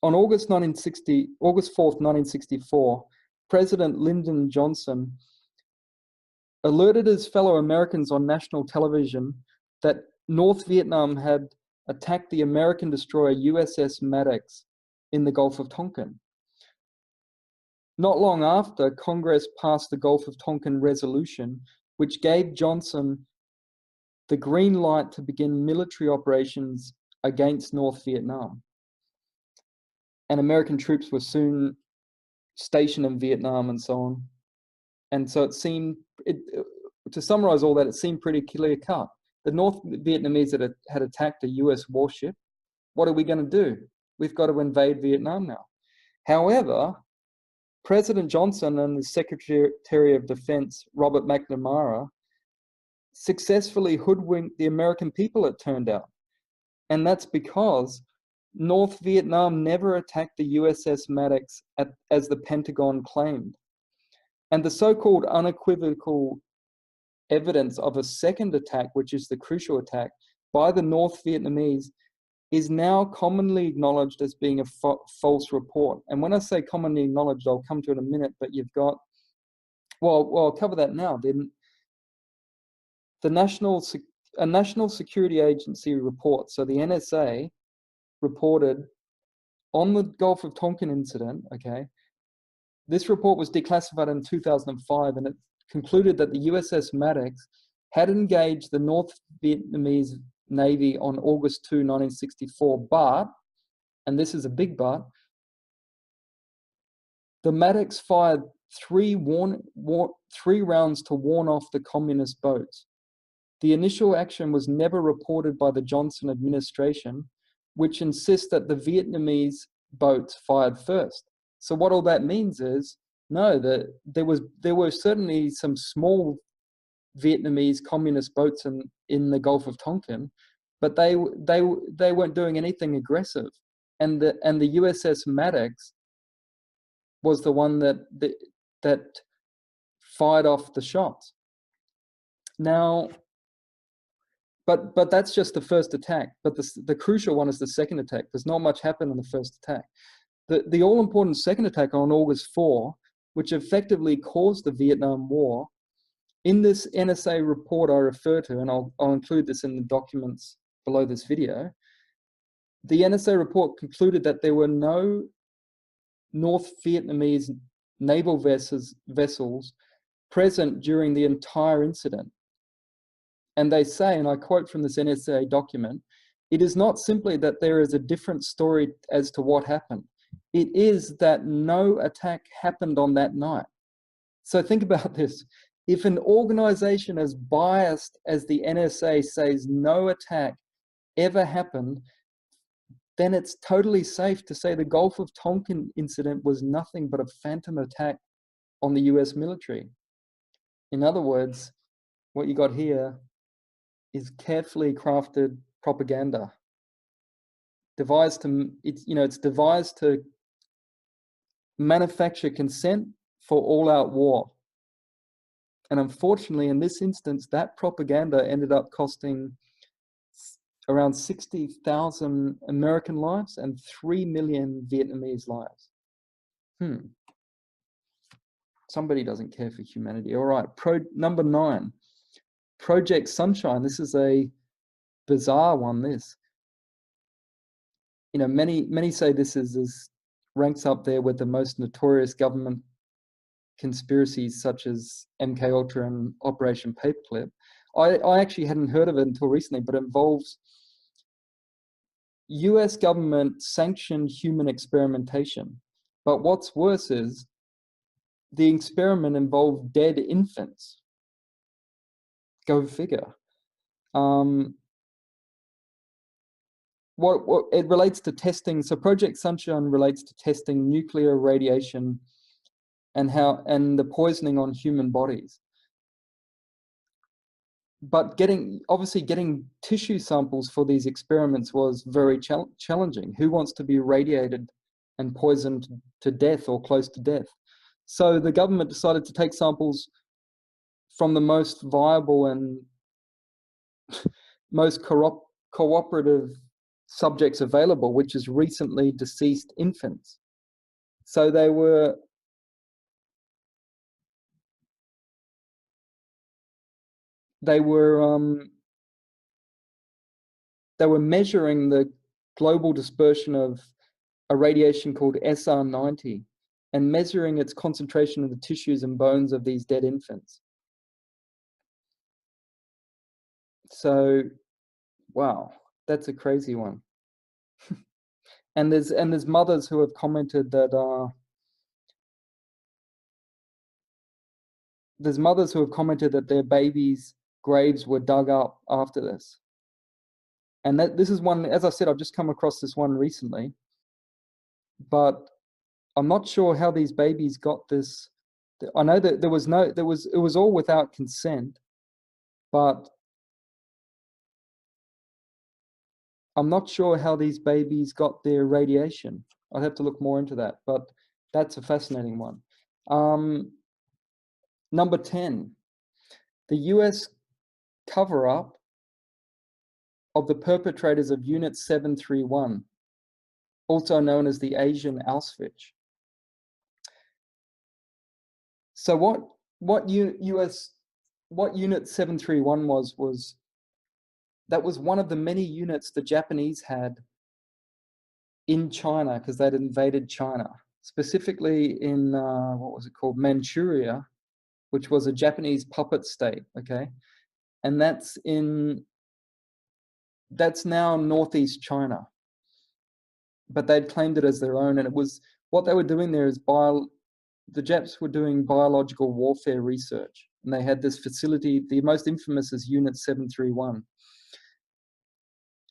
4th, 1964, President Lyndon Johnson alerted his fellow Americans on national television that North Vietnam had attacked the American destroyer USS Maddox in the Gulf of Tonkin. Not long after, Congress passed the Gulf of Tonkin Resolution, which gave Johnson the green light to begin military operations against North Vietnam. And American troops were soon stationed in Vietnam and so on. And so it seemed, to summarize all that, it seemed pretty clear cut. The North Vietnamese had attacked a US warship. What are we going to do? We've got to invade Vietnam now. However, President Johnson and the Secretary of Defense, Robert McNamara, successfully hoodwinked the American people, it turned out. And that's because North Vietnam never attacked the USS Maddox as the Pentagon claimed. And the so-called unequivocal evidence of a second attack, which is the crucial attack, by the North Vietnamese is now commonly acknowledged as being a false report. And when I say commonly acknowledged, I'll come to it in a minute, but you've got, well, I'll cover that now. Then a National Security Agency report, so the NSA reported on the Gulf of Tonkin incident, okay, this report was declassified in 2005, and it concluded that the USS Maddox had engaged the North Vietnamese Navy on August 2, 1964, but, and this is a big but, the Maddox fired three rounds to warn off the communist boats. The initial action was never reported by the Johnson administration, which insists that the Vietnamese boats fired first. So what all that means is, no, that there were certainly some small Vietnamese communist boats in the Gulf of Tonkin, but they weren't doing anything aggressive, and the USS Maddox was the one that fired off the shots. Now, but that's just the first attack. But the crucial one is the second attack. There's not much happened in the first attack. The all-important second attack on August 4, which effectively caused the Vietnam War, in this NSA report I refer to, and I'll include this in the documents below this video, the NSA report concluded that there were no North Vietnamese naval vessels present during the entire incident. And they say, and I quote from this NSA document, "It is not simply that there is a different story as to what happened. It is that no attack happened on that night." So think about this. If an organization as biased as the NSA says no attack ever happened, then it's totally safe to say the Gulf of Tonkin incident was nothing but a phantom attack on the US military. In other words, what you got here is carefully crafted propaganda, devised to, it's devised to manufacture consent for all-out war. And unfortunately, in this instance, that propaganda ended up costing around 60,000 American lives and 3 million Vietnamese lives. Somebody doesn't care for humanity. All right, number 9, Project Sunshine. This is a bizarre one, this. Many say this ranks up there with the most notorious government conspiracies such as MKUltra and Operation Paperclip. I actually hadn't heard of it until recently, but it involves US government sanctioned human experimentation. But what's worse is the experiment involved dead infants. Go figure. What it relates to testing. So Project Sunshine relates to testing nuclear radiation and the poisoning on human bodies. But obviously getting tissue samples for these experiments was very challenging. Who wants to be radiated and poisoned to death or close to death? So the government decided to take samples from the most viable and most cooperative subjects available, which is recently deceased infants. So they were measuring the global dispersion of a radiation called SR90 and measuring its concentration in the tissues and bones of these dead infants. So, wow, that's a crazy one. And there's mothers who have commented that their babies' graves were dug up after this. And this is one, as I said, I've just come across this one recently, but I'm not sure how these babies got this. I know that it was all without consent, but I'm not sure how these babies got their radiation. I'd have to look more into that, but that's a fascinating one. Number 10, the US cover-up of the perpetrators of Unit 731, also known as the Asian Auschwitz. So what Unit 731 was that was one of the many units the Japanese had in China because they'd invaded China, specifically in what was it called, Manchuria, which was a Japanese puppet state. Okay, and that's now northeast China, but they'd claimed it as their own, and it was what they were doing there is the Japs were doing biological warfare research, and they had this facility. The most infamous is Unit 731.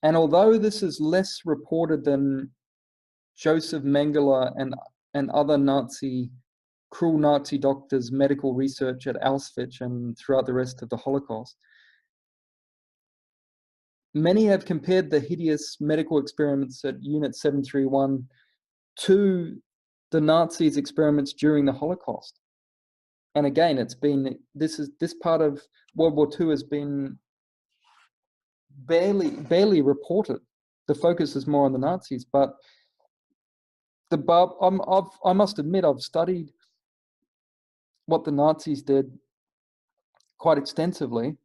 And although this is less reported than Joseph Mengele and other cruel Nazi doctors' medical research at Auschwitz and throughout the rest of the Holocaust, many have compared the hideous medical experiments at Unit 731 to the Nazis' experiments during the Holocaust. And again, this part of World War II has been barely reported. The focus is more on the Nazis, but I must admit I've studied what the Nazis did quite extensively,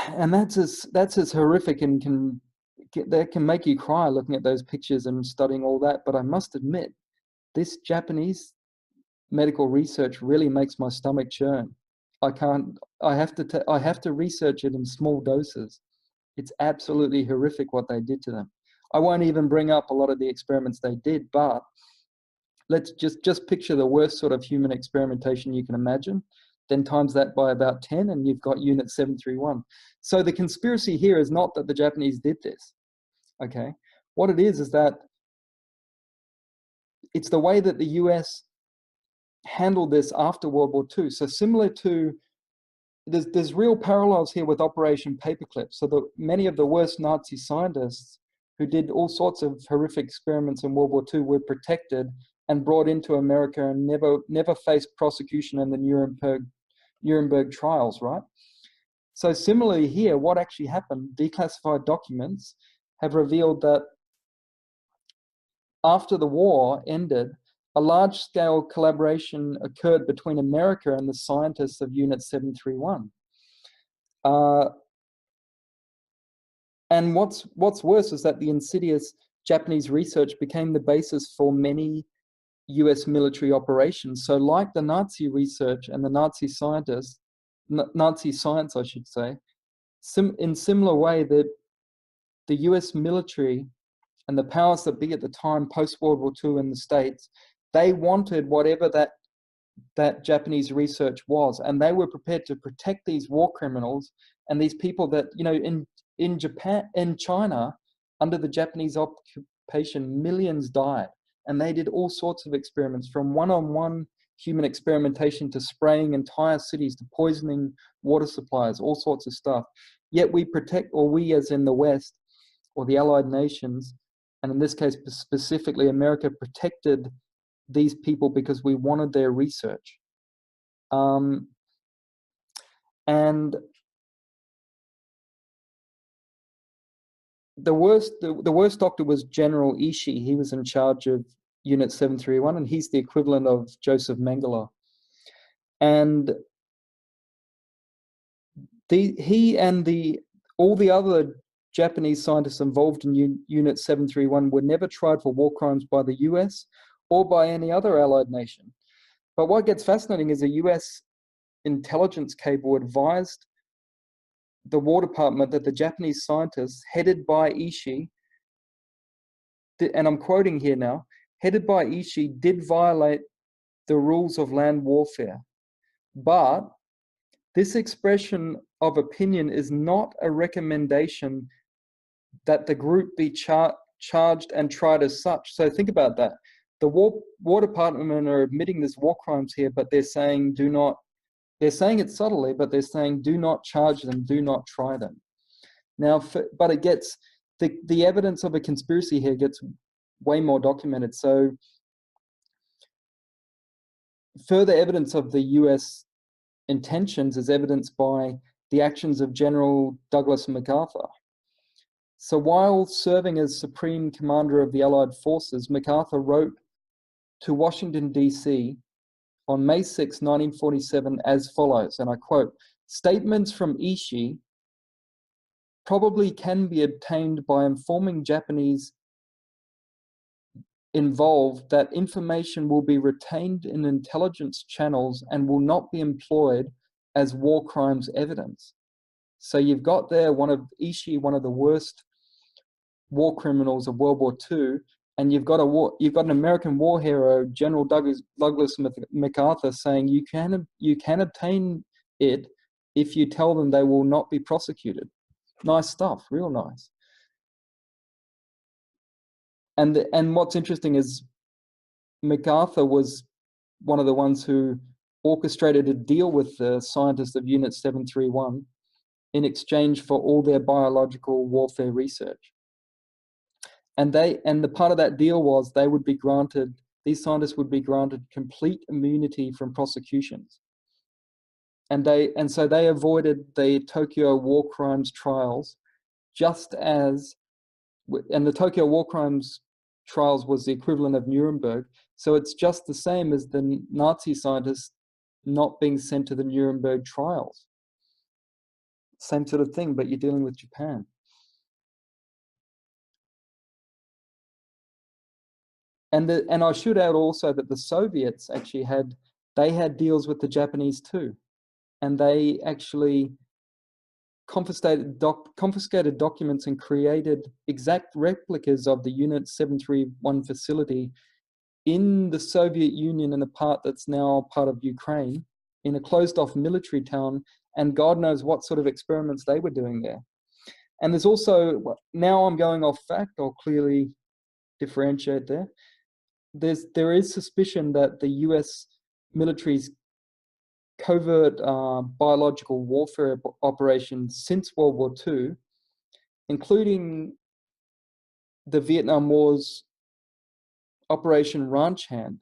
and that's as horrific and that can make you cry looking at those pictures and studying all that. But I must admit, this Japanese medical research really makes my stomach churn. I have to research it in small doses. It's absolutely horrific what they did to them. I won't even bring up a lot of the experiments they did, but let's just picture the worst sort of human experimentation you can imagine. then times that by about 10, and you've got Unit 731. So the conspiracy here is not that the Japanese did this, okay? What it is that it's the way that the US handled this after World War II. So similar to, there's real parallels here with Operation Paperclip. So many of the worst Nazi scientists who did all sorts of horrific experiments in World War II were protected and brought into America and never faced prosecution in the Nuremberg trials, right? So similarly here, what actually happened, declassified documents have revealed that after the war ended, a large-scale collaboration occurred between America and the scientists of Unit 731. And what's worse is that the insidious Japanese research became the basis for many US military operations. So like the Nazi research and the Nazi scientists, Nazi science, I should say, in similar way that the US military and the powers that be at the time, post-World War II in the States, they wanted whatever that Japanese research was, and they were prepared to protect these war criminals and these people that, you know, in Japan, in China, under the Japanese occupation, millions died, and they did all sorts of experiments, from one-on-one human experimentation to spraying entire cities to poisoning water supplies, all sorts of stuff. Yet we protect, or we as in the West, or the Allied nations, and in this case specifically America, protected these people because we wanted their research. And the worst doctor was General Ishii. He was in charge of Unit 731, and he's the equivalent of Joseph Mengele. And he and all the other Japanese scientists involved in Unit 731 were never tried for war crimes by the US or by any other allied nation. But what gets fascinating is a US intelligence cable advised the War Department that the Japanese scientists, headed by Ishii, and I'm quoting here now, headed by Ishii, did violate the rules of land warfare. But this expression of opinion is not a recommendation that the group be charged and tried as such. So think about that. The War Department are admitting there's war crimes here, but they're saying they're saying it subtly, but they're saying do not charge them, do not try them. Now, but it gets, the evidence of a conspiracy here gets way more documented. So further evidence of the US intentions is evidenced by the actions of General Douglas MacArthur. So while serving as Supreme Commander of the Allied Forces, MacArthur wrote to Washington, D.C. on May 6, 1947 as follows, and I quote, "Statements from Ishii probably can be obtained by informing Japanese involved that information will be retained in intelligence channels and will not be employed as war crimes evidence." So you've got there one of the worst war criminals of World War II, and you've got an American war hero, General Douglas MacArthur, saying you can obtain it if you tell them they will not be prosecuted. Nice stuff, real nice. And what's interesting is MacArthur was one of the ones who orchestrated a deal with the scientists of Unit 731 in exchange for all their biological warfare research. And the part of that deal was these scientists would be granted complete immunity from prosecutions. And so they avoided the Tokyo war crimes trials, and the Tokyo war crimes trials was the equivalent of Nuremberg. So it's just the same as the Nazi scientists not being sent to the Nuremberg trials. Same sort of thing, but you're dealing with Japan. And I should add also that the Soviets actually had deals with the Japanese too, and they actually confiscated documents and created exact replicas of the Unit 731 facility in the Soviet Union, in the part that's now part of Ukraine, in a closed-off military town, and God knows what sort of experiments they were doing there. And there's also, now I'm going off fact, I'll clearly differentiate there. There is suspicion that the US military's covert biological warfare operations since World War II, including the Vietnam War's Operation Ranch Hand,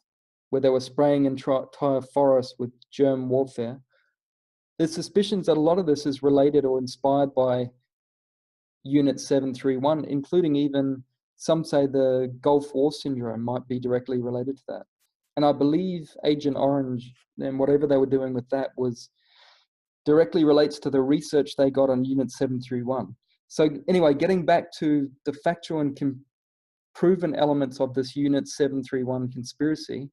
where they were spraying entire forests with germ warfare. There's suspicions that a lot of this is related or inspired by Unit 731, including even some say the Gulf War syndrome might be directly related to that. And I believe Agent Orange and whatever they were doing with that was directly relates to the research they got on Unit 731. So anyway, getting back to the factual and proven elements of this Unit 731 conspiracy,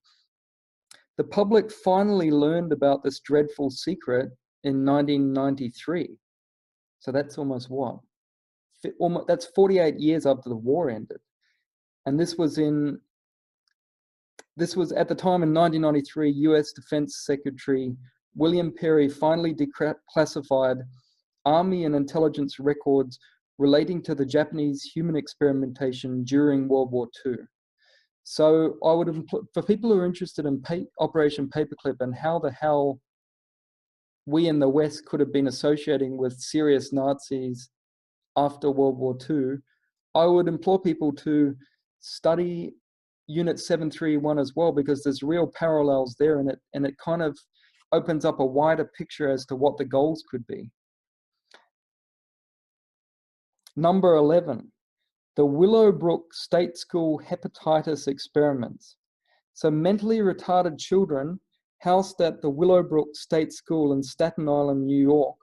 the public finally learned about this dreadful secret in 1993. So that's almost what? That's 48 years after the war ended. And this was at the time in 1993, US Defense Secretary William Perry finally declassified Army and intelligence records relating to the Japanese human experimentation during World War II. So I would, for people who are interested in Operation Paperclip and how the hell we in the West could have been associating with serious Nazis after World War II, I would implore people to study Unit 731 as well, because there's real parallels there, and it kind of opens up a wider picture as to what the goals could be. Number 11, the Willowbrook State School hepatitis experiments. So mentally retarded children housed at the Willowbrook State School in Staten Island, New York,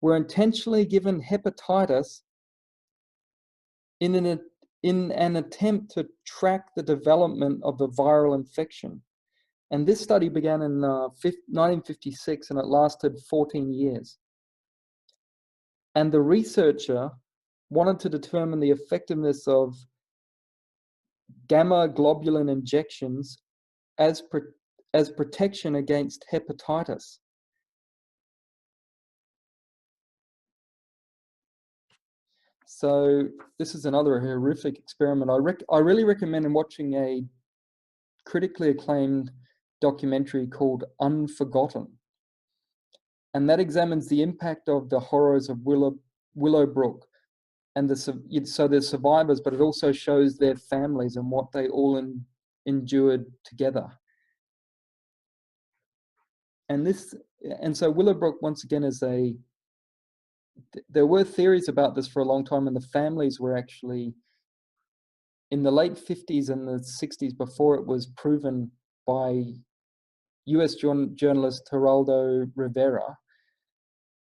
were intentionally given hepatitis in an attempt to track the development of the viral infection. And this study began in 1956 and it lasted 14 years. And the researcher wanted to determine the effectiveness of gamma globulin injections as protection against hepatitis. So this is another horrific experiment. I really recommend watching a critically acclaimed documentary called Unforgotten. And that examines the impact of the horrors of Willowbrook and so there's survivors, but it also shows their families and what they all endured together. And so Willowbrook, once again, there were theories about this for a long time, and the families were actually, in the late 50s and the 60s, before it was proven by US journalist Geraldo Rivera.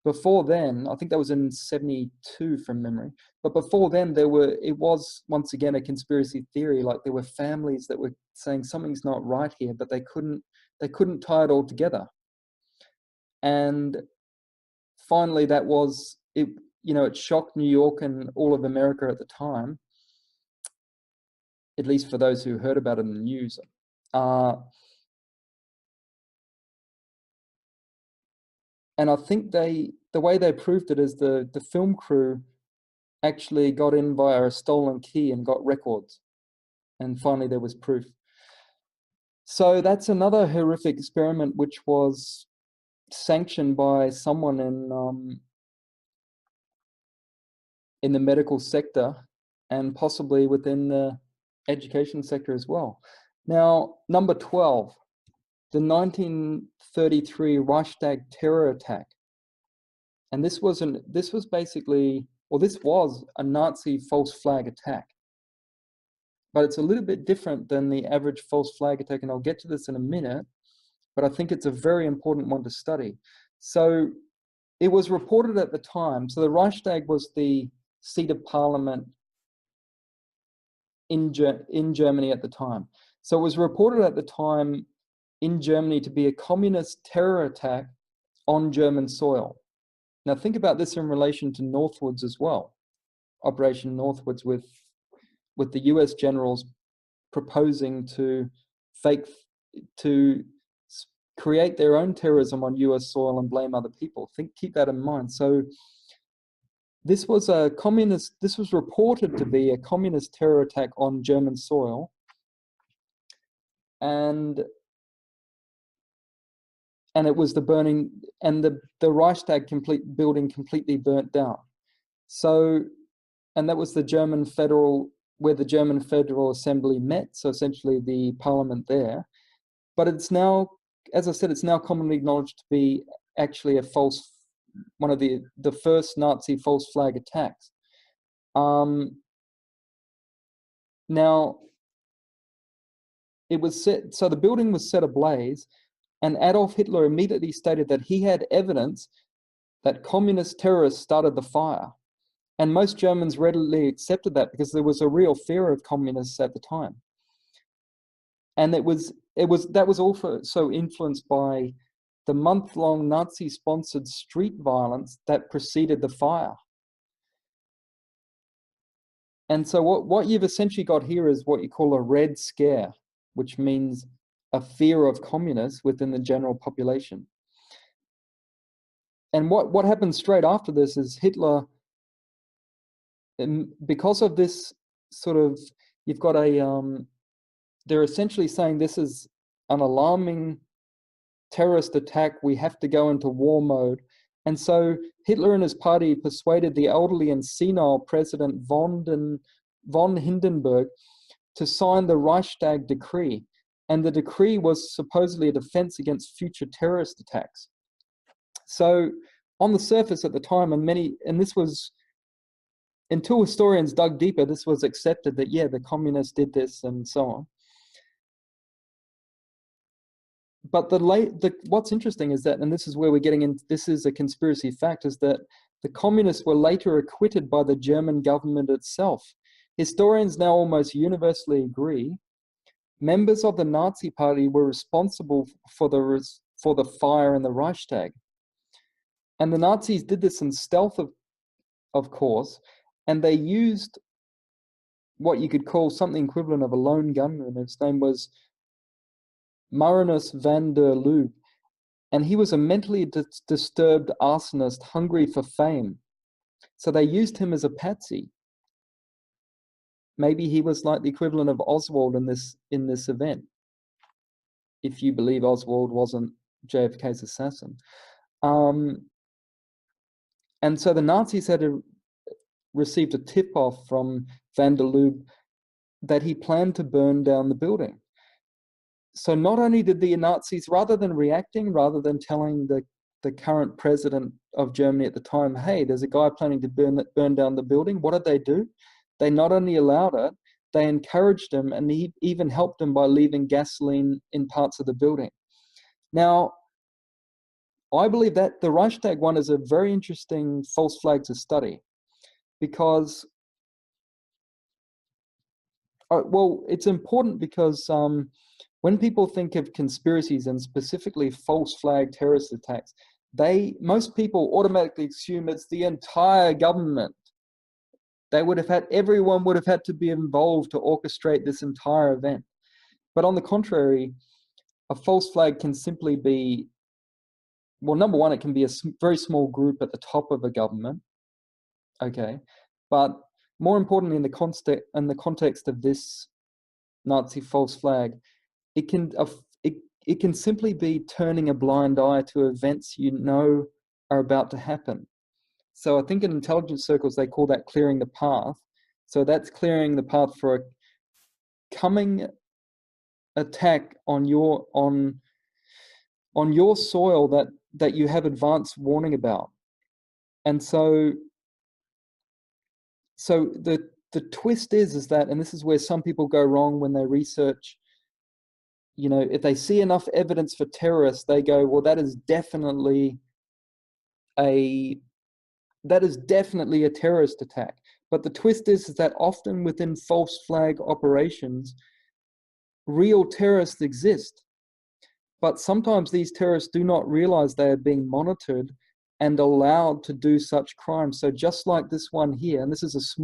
Before then, I think that was in 72 from memory, but before then it was once again a conspiracy theory. Like there were families that were saying something's not right here, but they couldn't tie it all together. And finally, that was it. You know, it shocked New York and all of America at the time, at least for those who heard about it in the news. And I think the way they proved it is the film crew actually got in via a stolen key and got records. And finally, there was proof. So that's another horrific experiment which was sanctioned by someone in the medical sector and possibly within the education sector as well. Now, number 12, the 1933 Reichstag terror attack. And this was a Nazi false flag attack. But it's a little bit different than the average false flag attack, and I'll get to this in a minute, but I think it's a very important one to study. So it was reported at the time, so the Reichstag was the seat of parliament in Germany at the time. So it was reported at the time in Germany to be a communist terror attack on German soil. Now think about this in relation to Northwoods as well, Operation Northwoods, with the US generals proposing to create their own terrorism on US soil and blame other people. Keep that in mind. So this was reported to be a communist terror attack on German soil. And it was the burning, and the Reichstag building completely burnt down. So, and that was the German federal, where the German Federal Assembly met, so essentially the parliament there. But it's now, as I said, it's now commonly acknowledged to be actually one of the first Nazi false flag attacks. Now, it was so the building was set ablaze, and Adolf Hitler immediately stated that he had evidence that communist terrorists started the fire. And most Germans readily accepted that because there was a real fear of communists at the time. And that was also influenced by the month-long Nazi-sponsored street violence that preceded the fire. And so what you've essentially got here is what you call a Red Scare, which means a fear of communists within the general population. And what happened straight after this is Hitler, because of this sort of, you've got they're essentially saying this is an alarming terrorist attack, we have to go into war mode. And so Hitler and his party persuaded the elderly and senile President von Hindenburg to sign the Reichstag decree. And the decree was supposedly a defense against future terrorist attacks. So on the surface at the time, and this was, until historians dug deeper, this was accepted that, yeah, the communists did this and so on. But what's interesting is that, and this is where we're getting in, this is a conspiracy fact, is that the communists were later acquitted by the German government itself. Historians now almost universally agree members of the Nazi Party were responsible for the fire in the Reichstag. And the Nazis did this in stealth, of course, and they used what you could call something equivalent of a lone gunman. His name was Marinus van der Lubbe, and he was a mentally disturbed arsonist hungry for fame. So they used him as a patsy. Maybe he was like the equivalent of Oswald in this event, if you believe Oswald wasn't JFK's assassin. And so the Nazis had received a tip-off from van der Lubbe that he planned to burn down the building. So not only did the Nazis, rather than telling the current president of Germany at the time, hey, there's a guy planning to burn down the building, what did they do? They not only allowed it, they encouraged him, and he even helped him by leaving gasoline in parts of the building. Now, I believe that the Reichstag one is a very interesting false flag to study, because, well, it's important because when people think of conspiracies and specifically false flag terrorist attacks, most people automatically assume it's the entire government. Everyone would have had to be involved to orchestrate this entire event. But on the contrary, a false flag can simply be, well, number one, it can be a very small group at the top of a government, okay? But more importantly, in the context of this Nazi false flag, it can simply be turning a blind eye to events you know are about to happen. So I think in intelligence circles, they call that clearing the path. So that's clearing the path for a coming attack on your soil that you have advanced warning about. And so the twist is that, and this is where some people go wrong when they research, you know, if they see enough evidence for terrorists, they go, well, that is definitely a terrorist attack. But the twist is that often within false flag operations, real terrorists exist. But sometimes these terrorists do not realize they are being monitored and allowed to do such crimes. So just like this one here, and this is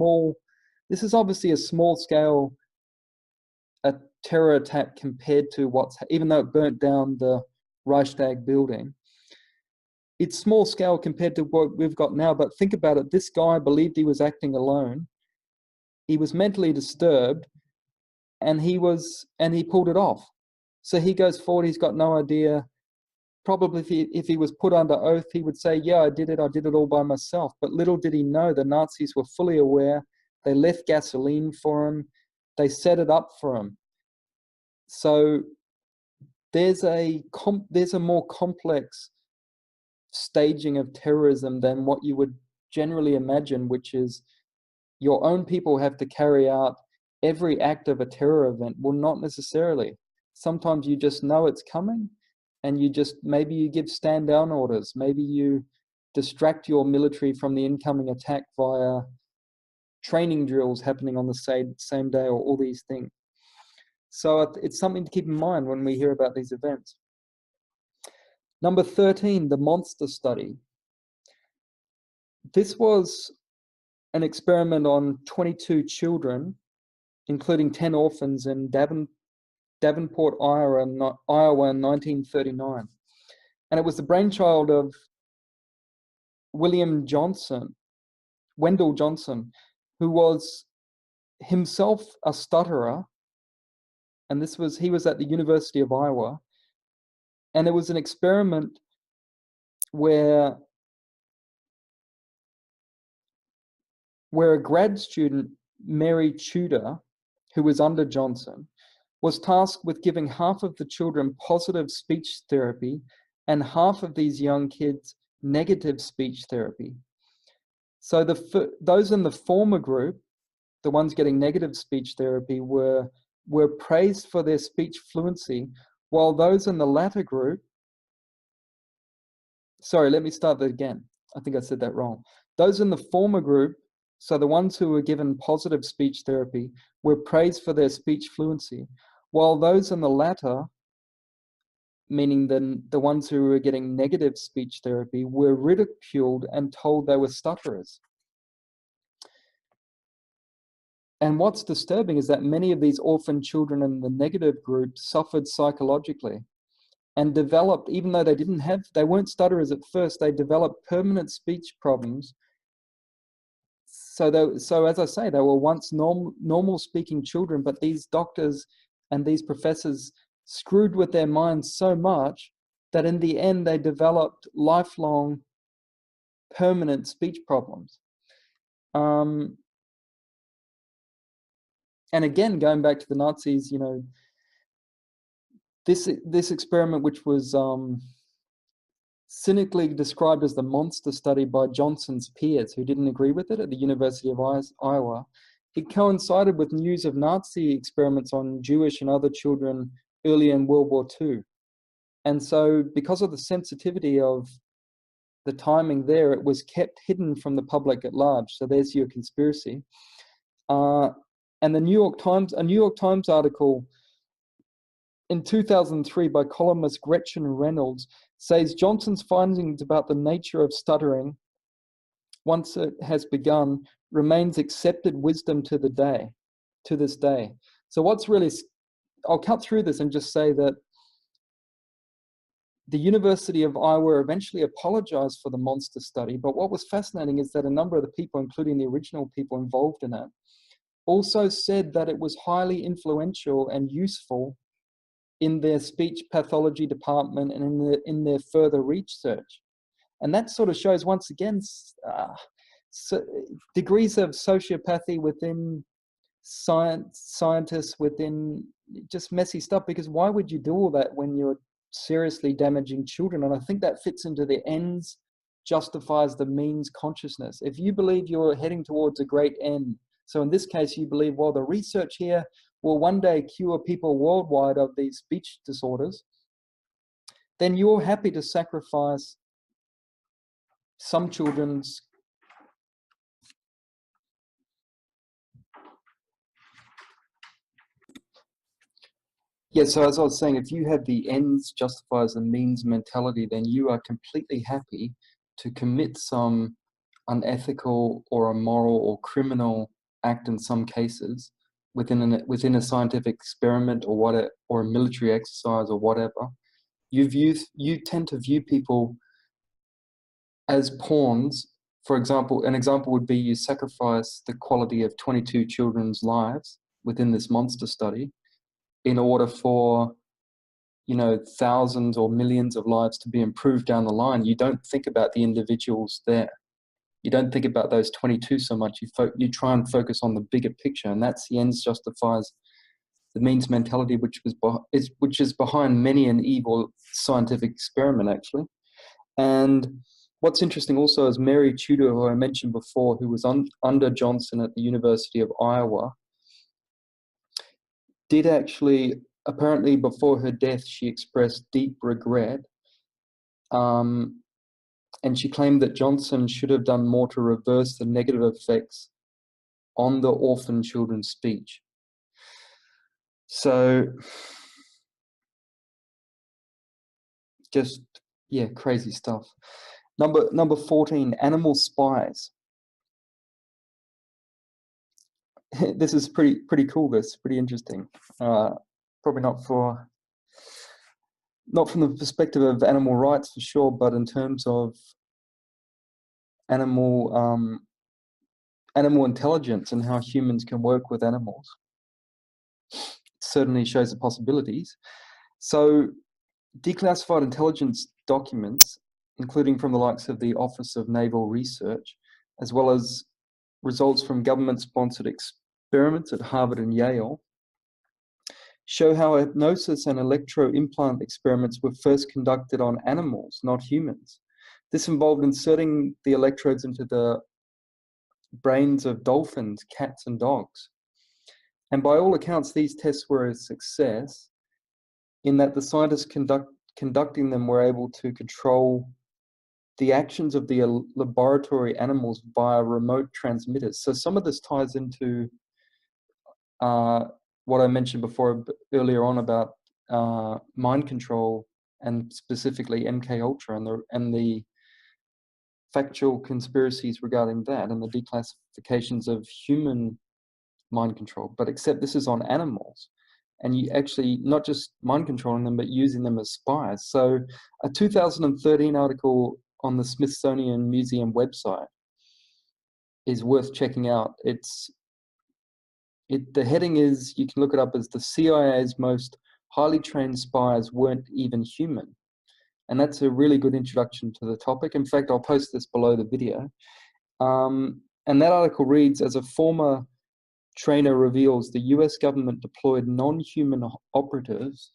obviously a small scale terror attack compared to even though it burnt down the Reichstag building. It's small scale compared to what we've got now, but think about it. This guy believed he was acting alone. He was mentally disturbed, and he pulled it off. So he goes forward, he's got no idea. Probably if he was put under oath, he would say, yeah, I did it all by myself. But little did he know the Nazis were fully aware. They left gasoline for him. They set it up for him. So there's a more complex staging of terrorism than what you would generally imagine, which is your own people have to carry out every act of a terror event. Well, not necessarily. Sometimes you just know it's coming, and maybe you give stand down orders. Maybe you distract your military from the incoming attack via training drills happening on the same day, or all these things. So it's something to keep in mind when we hear about these events. Number 13, the monster study. This was an experiment on 22 children, including 10 orphans in Davenport, Iowa in 1939. And it was the brainchild of Wendell Johnson, who was himself a stutterer. And he was at the University of Iowa. And it was an experiment where a grad student, Mary Tudor, who was under Johnson, was tasked with giving half of the children positive speech therapy and half of these young kids negative speech therapy. So those in the former group, the ones getting negative speech therapy, were praised for their speech fluency, while those in the latter group, sorry, let me start that again. I think I said that wrong. Those in the former group, so the ones who were given positive speech therapy, were praised for their speech fluency, while those in the latter, meaning the ones who were getting negative speech therapy, were ridiculed and told they were stutterers. And what's disturbing is that many of these orphan children in the negative group suffered psychologically and developed, even though they weren't stutterers at first, they developed permanent speech problems. So as I say, they were once normal speaking children, but these doctors and these professors screwed with their minds so much that in the end they developed lifelong permanent speech problems. And again, going back to the Nazis, this experiment, which was cynically described as the monster study by Johnson's peers who didn't agree with it at the University of Iowa, it coincided with news of Nazi experiments on Jewish and other children early in World War II. And so because of the sensitivity of the timing there, it was kept hidden from the public at large. So there's your conspiracy. And a New York Times article in 2003 by columnist Gretchen Reynolds says Johnson's findings about the nature of stuttering, once it has begun, remains accepted wisdom to this day. So I'll cut through this and just say that the University of Iowa eventually apologized for the monster study, but what was fascinating is that a number of the people, including the original people involved in it, also said that it was highly influential and useful in their speech pathology department and in their further research. And that sort of shows, once again, degrees of sociopathy within scientists, within just messy stuff, because why would you do all that when you're seriously damaging children? And I think that fits into the ends justifies the means consciousness. If you believe you're heading towards a great end, so in this case, you believe, well, the research here will one day cure people worldwide of these speech disorders, then you're happy to sacrifice some children's Yeah, so as I was saying, if you have the ends justifies the means mentality, then you are completely happy to commit some unethical or immoral or criminal act in some cases within a scientific experiment or a military exercise or whatever, you tend to view people as pawns. For example, an example would be you sacrifice the quality of 22 children's lives within this monster study in order for, you know, thousands or millions of lives to be improved down the line. You don't think about the individuals there. You don't think about those 22 so much. You try and focus on the bigger picture, and that's the ends justifies the means mentality, which is behind many an evil scientific experiment, actually. And what's interesting also is Mary Tudor, who I mentioned before, who was under Johnson at the University of Iowa, did actually, apparently before her death, she expressed deep regret. And she claimed that Johnson should have done more to reverse the negative effects on the orphan children's speech. So, just, yeah, crazy stuff. Number 14, animal spies. This is pretty cool. This is pretty interesting. Probably not from the perspective of animal rights for sure, but in terms of animal intelligence and how humans can work with animals. It certainly shows the possibilities. So, declassified intelligence documents, including from the likes of the Office of Naval Research, as well as results from government-sponsored experiments at Harvard and Yale, show how hypnosis and electro-implant experiments were first conducted on animals, not humans. This involved inserting the electrodes into the brains of dolphins, cats, and dogs. And by all accounts, these tests were a success in that the scientists conducting them were able to control the actions of the laboratory animals via remote transmitters. So some of this ties into what I mentioned before earlier on about mind control, and specifically MKUltra and the factual conspiracies regarding that and the declassifications of human mind control. But except this is on animals, and you actually not just mind controlling them, but using them as spies. So a 2013 article on the Smithsonian Museum website is worth checking out. The heading is, you can look it up as "The CIA's most highly trained spies weren't even human." And that's a really good introduction to the topic. In fact, I'll post this below the video. And that article reads, as a former trainer reveals, the US government deployed non-human operatives,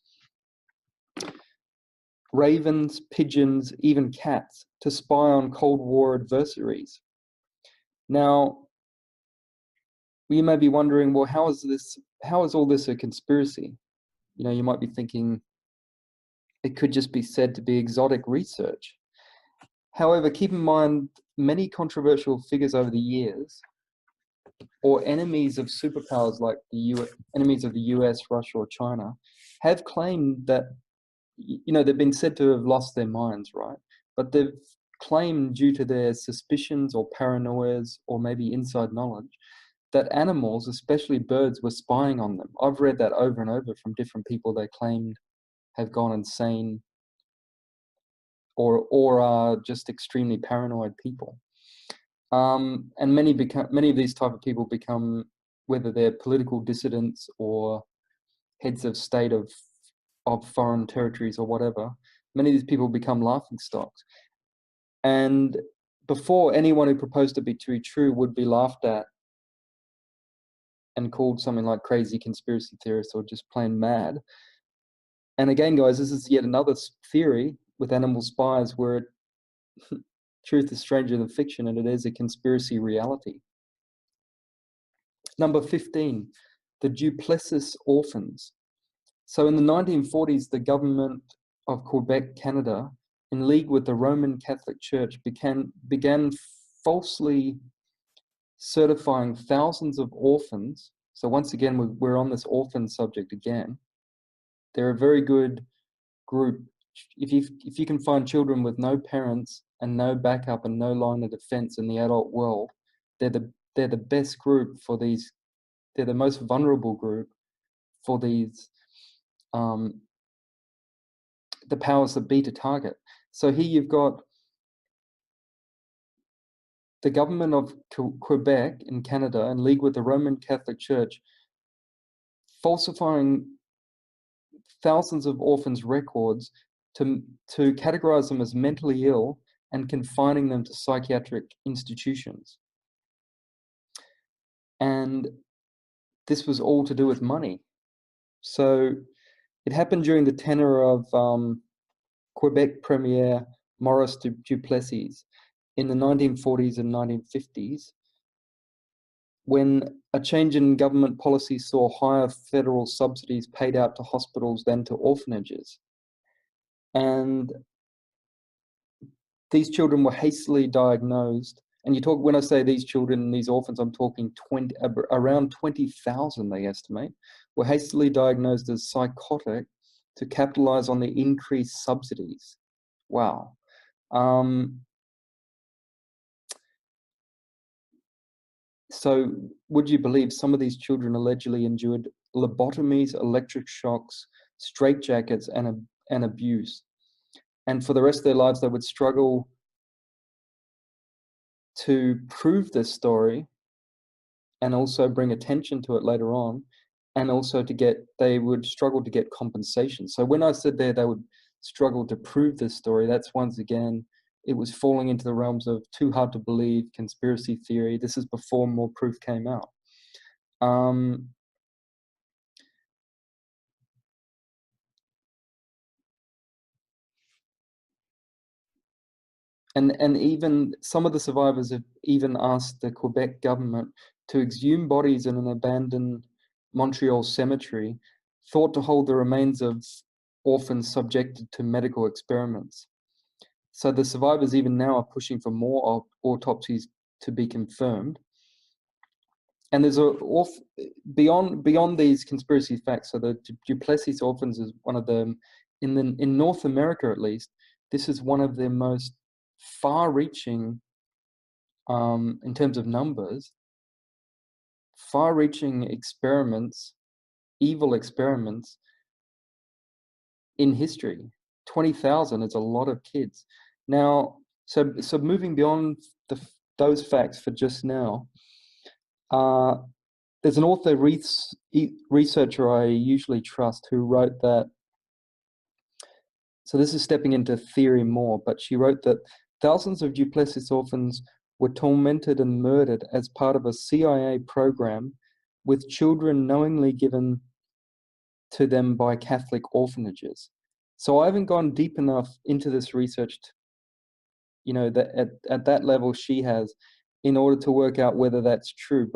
ravens, pigeons, even cats, to spy on Cold War adversaries. Now, you may be wondering, well, how is all this a conspiracy? You know, you might be thinking it could just be said to be exotic research. However, keep in mind, many controversial figures over the years, or enemies of superpowers like enemies of the US, Russia, or China, have claimed that, you know, they've been said to have lost their minds, right? But they've claimed, due to their suspicions or paranoias or maybe inside knowledge, that animals, especially birds, were spying on them. I've read that over and over from different people they claimed have gone insane or are just extremely paranoid people. And many of these type of people become, whether they're political dissidents or heads of state of foreign territories or whatever, many of these people become laughing stocks. And before, anyone who proposed to be true would be laughed at and called something like crazy conspiracy theorist or just plain mad. And again, guys, this is yet another theory with animal spies where truth is stranger than fiction, and it is a conspiracy reality. Number 15, the Duplessis orphans. So in the 1940s, the government of Quebec, Canada, in league with the Roman Catholic Church, began falsely certifying thousands of orphans. So once again, we're on this orphan subject again. They're a very good group. If you can find children with no parents and no backup and no line of defense in the adult world, they're the best group for these. They're the most vulnerable group for these the powers that be to target. So here you've got the government of Quebec in Canada, in league with the Roman Catholic Church, falsifying thousands of orphans' records to categorize them as mentally ill and confining them to psychiatric institutions. And this was all to do with money. So it happened during the tenure of Quebec Premier Maurice Duplessis in the 1940s and 1950s, when a change in government policy saw higher federal subsidies paid out to hospitals than to orphanages. And these children were hastily diagnosed. And when I say these children, these orphans, I'm talking around 20,000, they estimate, were hastily diagnosed as psychotic to capitalize on the increased subsidies. Wow. So would you believe some of these children allegedly endured lobotomies, electric shocks, straitjackets, and abuse? And for the rest of their lives, they would struggle to prove this story and also bring attention to it later on, and also they would struggle to get compensation. So when I said they would struggle to prove this story, that's once again, it was falling into the realms of too hard to believe, conspiracy theory. This is before more proof came out. And even some of the survivors have even asked the Quebec government to exhume bodies in an abandoned Montreal cemetery, thought to hold the remains of orphans subjected to medical experiments. So the survivors even now are pushing for more autopsies to be confirmed. And there's beyond these conspiracy facts. So the Duplessis orphans is one of them in North America, at least. This is one of the most far-reaching, in terms of numbers, far-reaching experiments, evil experiments in history. 20,000 is a lot of kids. Now, so moving beyond those facts for just now, there's an author researcher I usually trust who wrote that. So this is stepping into theory more, but she wrote that thousands of Duplessis orphans were tormented and murdered as part of a CIA program, with children knowingly given to them by Catholic orphanages. So I haven't gone deep enough into this research, that at that level she has, in order to work out whether that's true,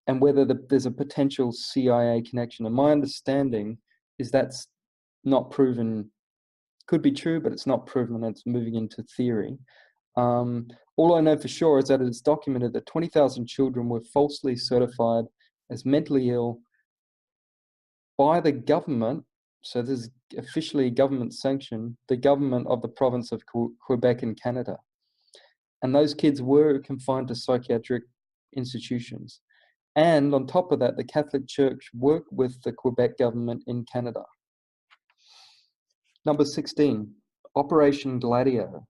and whether there's a potential CIA connection. And my understanding is that's not proven. Could be true, but it's not proven. It's moving into theory. All I know for sure is that it's documented that 20,000 children were falsely certified as mentally ill by the government. So this is officially government sanctioned, the government of the province of Quebec in Canada. And those kids were confined to psychiatric institutions. And on top of that, the Catholic Church worked with the Quebec government in Canada. Number 16, Operation Gladio.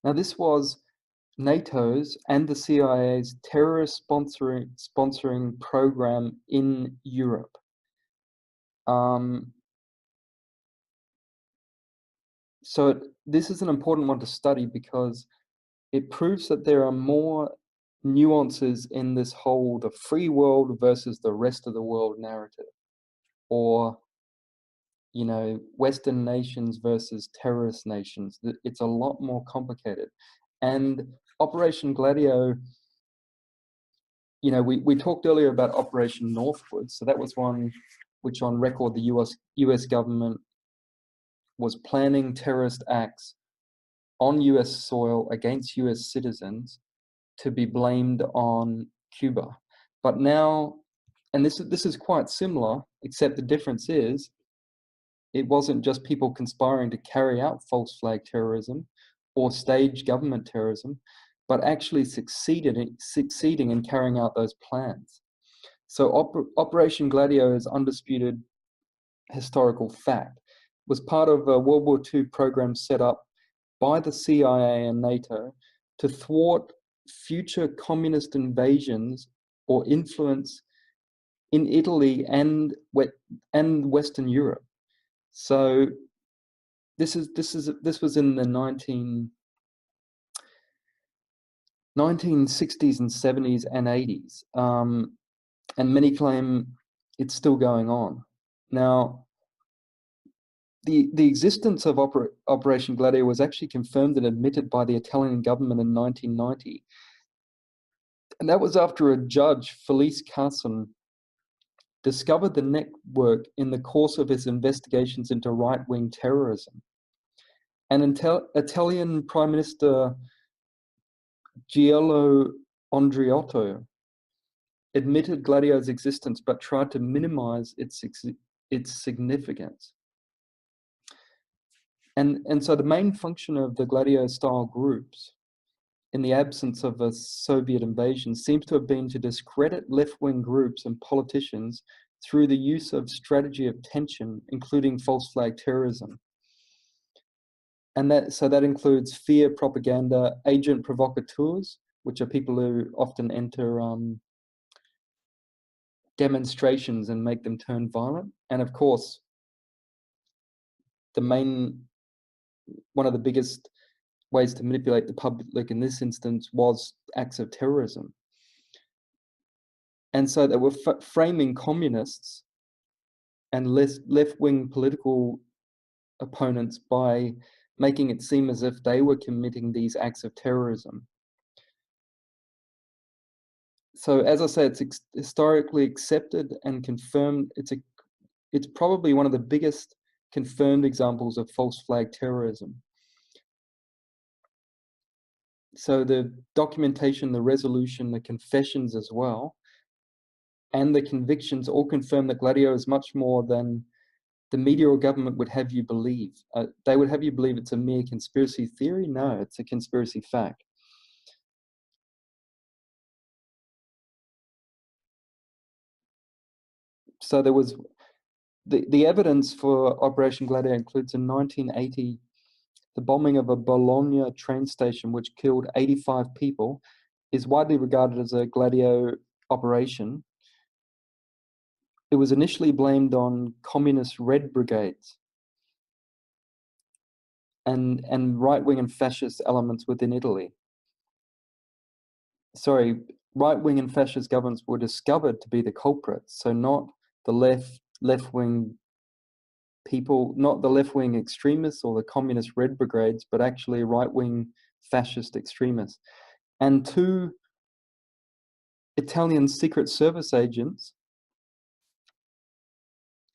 Now this was NATO's and the CIA's terrorist sponsoring program in Europe. So this is an important one to study because it proves that there are more nuances in this whole the free world versus the rest of the world narrative, or Western nations versus terrorist nations. It's a lot more complicated. And Operation Gladio, we talked earlier about Operation Northwoods. So that was one which on record the US government was planning terrorist acts on US soil against US citizens to be blamed on Cuba. But now, and this is quite similar, except the difference is it wasn't just people conspiring to carry out false flag terrorism or stage government terrorism, but actually succeeding in carrying out those plans. So Operation Gladio is undisputed historical fact. was part of a World War II program set up by the CIA and NATO to thwart future communist invasions or influence in Italy and Western Europe. So this was in the 1960s and 70s and 80s, and many claim it's still going on. Now, the existence of Operation Gladio was actually confirmed and admitted by the Italian government in 1990, and that was after a judge, Felice Carson, discovered the network in the course of his investigations into right-wing terrorism. And Italian Prime Minister Giulio Andreotti admitted Gladio's existence, but tried to minimize its significance. And so the main function of the Gladio-style groups, in the absence of a Soviet invasion, seems to have been to discredit left-wing groups and politicians through the use of strategy of tension, including false flag terrorism. And that includes fear propaganda, agent provocateurs, which are people who often enter demonstrations and make them turn violent. And of course, one of the biggest ways to manipulate the public in this instance was acts of terrorism. And so they were framing communists and left-wing political opponents by making it seem as if they were committing these acts of terrorism. So as I say, it's historically accepted and confirmed. It's probably one of the biggest confirmed examples of false flag terrorism. So the documentation, the resolution, the confessions as well, and the convictions all confirm that Gladio is much more than the media or government would have you believe. They would have you believe it's a mere conspiracy theory. No, it's a conspiracy fact. So there was the evidence for Operation Gladio includes in 1980 the bombing of a Bologna train station, which killed 85 people, is widely regarded as a Gladio operation. It was initially blamed on communist Red Brigades and right-wing and fascist elements within Italy. Sorry, right-wing and fascist governments were discovered to be the culprits, so not the left-wing people, not the left-wing extremists or the communist Red Brigades, but actually right-wing fascist extremists. And 2 Italian Secret Service agents,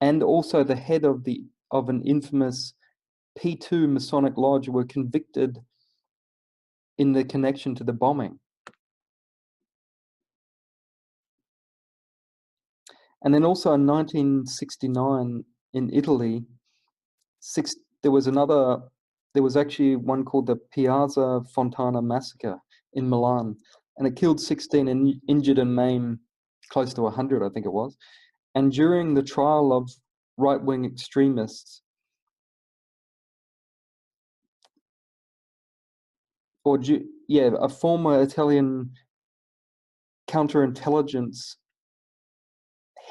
and also the head of an infamous P2 Masonic Lodge, were convicted in the connection to the bombing. And then also in 1969 in Italy, there was actually one called the Piazza Fontana Massacre in Milan, and it killed 16 and injured and maimed close to 100, I think it was. And during the trial of right-wing extremists, a former Italian counterintelligence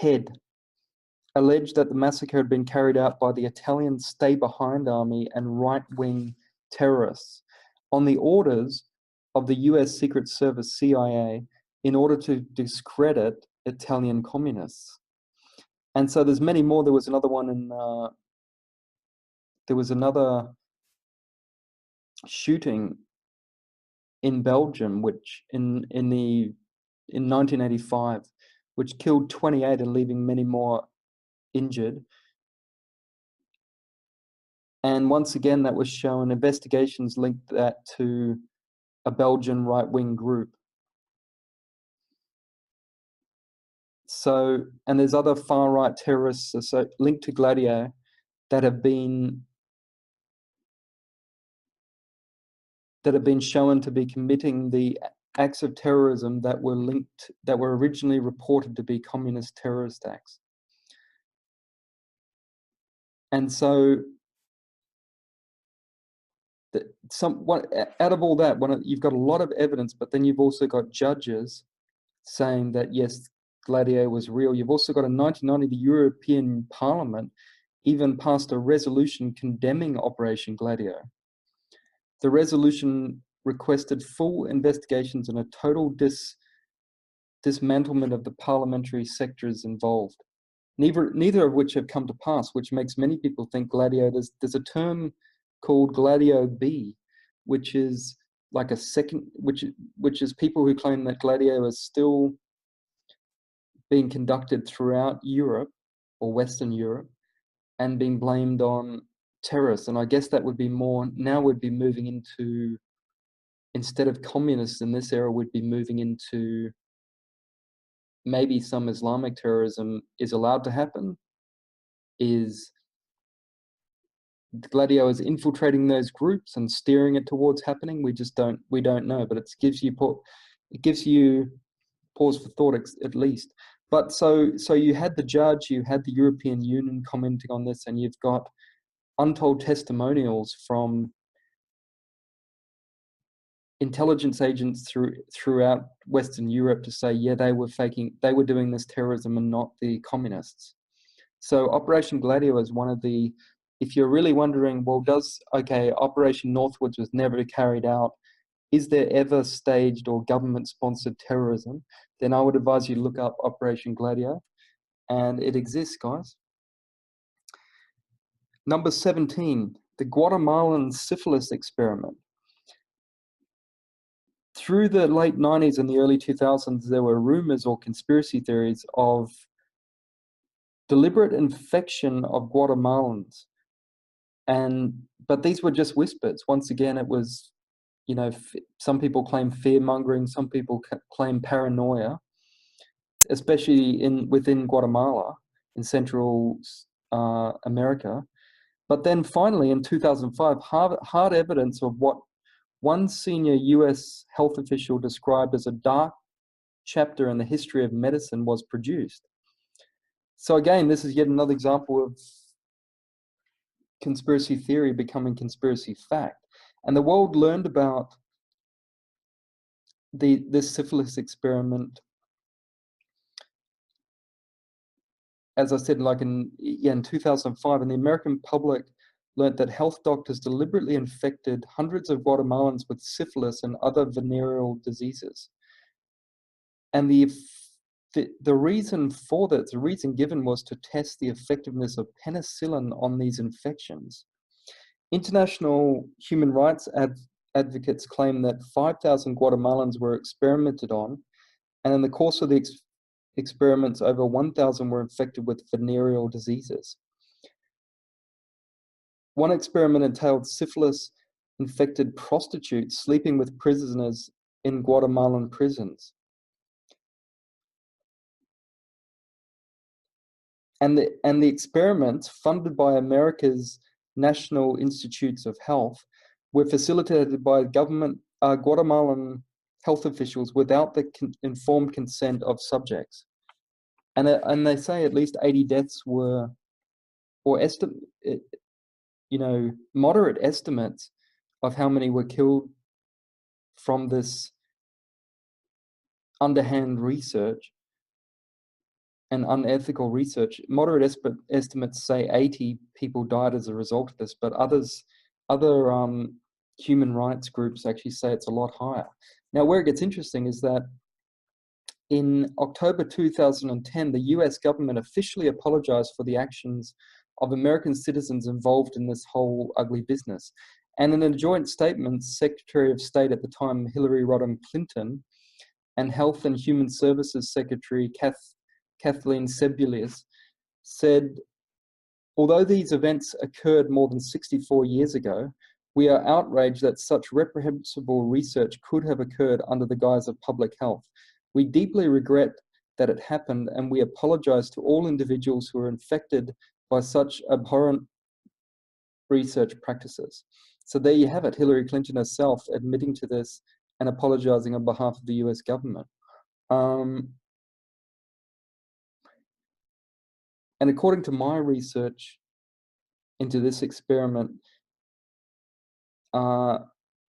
head alleged that the massacre had been carried out by the Italian stay-behind army and right-wing terrorists on the orders of the US Secret Service, CIA, in order to discredit Italian communists. And so there's many more. There was another one there was another shooting in Belgium, which in 1985, which killed 28 and leaving many more injured. And once again, that was shown. Investigations linked that to a Belgian right-wing group. So, and there's other far-right terrorists linked to Gladio that have been shown to be committing the acts of terrorism that were originally reported to be communist terrorist acts. And so out of all that, you've got a lot of evidence, but then you've also got judges saying that yes, Gladio was real. You've also got in 1990, the European Parliament even passed a resolution condemning Operation Gladio. The resolution requested full investigations and a total dismantlement of the parliamentary sectors involved. Neither of which have come to pass, which makes many people think Gladio. There's a term called Gladio B, which is like a second, which is people who claim that Gladio is still being conducted throughout Europe or Western Europe and being blamed on terrorists. And I guess that would be more, now would be moving into, instead of communists in this era, would be moving into maybe some Islamic terrorism is allowed to happen, is Gladio is infiltrating those groups and steering it towards happening. We don't know, but it gives you pause for thought at least. But so you had the judge, you had the European Union commenting on this, and you've got untold testimonials from intelligence agents throughout Western Europe to say, yeah, they were doing this terrorism and not the communists. So Operation Gladio is one of the, if you're really wondering, well, Operation Northwoods was never carried out, is there ever staged or government-sponsored terrorism? Then I would advise you to look up Operation Gladio, and it exists, guys. Number 17, the Guatemalan syphilis experiment. Through the late 90s and the early 2000s, there were rumors or conspiracy theories of deliberate infection of Guatemalans. But these were just whispers. Once again, it was, some people claim fear-mongering, some people claim paranoia, especially within Guatemala, in Central America. But then finally, in 2005, hard evidence of what one senior US health official described as a dark chapter in the history of medicine was produced. So again, this is yet another example of conspiracy theory becoming conspiracy fact. And the world learned about this syphilis experiment, as I said, like in 2005, and the American public learned that health doctors deliberately infected hundreds of Guatemalans with syphilis and other venereal diseases. And the reason for that, the reason given was to test the effectiveness of penicillin on these infections. International human rights advocates claim that 5,000 Guatemalans were experimented on, and in the course of the experiments, over 1,000 were infected with venereal diseases. One experiment entailed syphilis-infected prostitutes sleeping with prisoners in Guatemalan prisons. And the experiments, funded by America's National Institutes of Health, were facilitated by Guatemalan health officials without the informed consent of subjects. And they say at least 80 deaths were, or moderate estimates of how many were killed from this underhand research and unethical research. Moderate estimates say 80 people died as a result of this, but other human rights groups actually say it's a lot higher. Now, where it gets interesting is that in October 2010, the US government officially apologized for the actions of American citizens involved in this whole ugly business. And in a joint statement, Secretary of State at the time, Hillary Rodham Clinton, and Health and Human Services Secretary Kathleen Sebelius said, although these events occurred more than 64 years ago, we are outraged that such reprehensible research could have occurred under the guise of public health. We deeply regret that it happened, and we apologize to all individuals who are infected by such abhorrent research practices. So there you have it, Hillary Clinton herself admitting to this and apologizing on behalf of the US government. And according to my research into this experiment,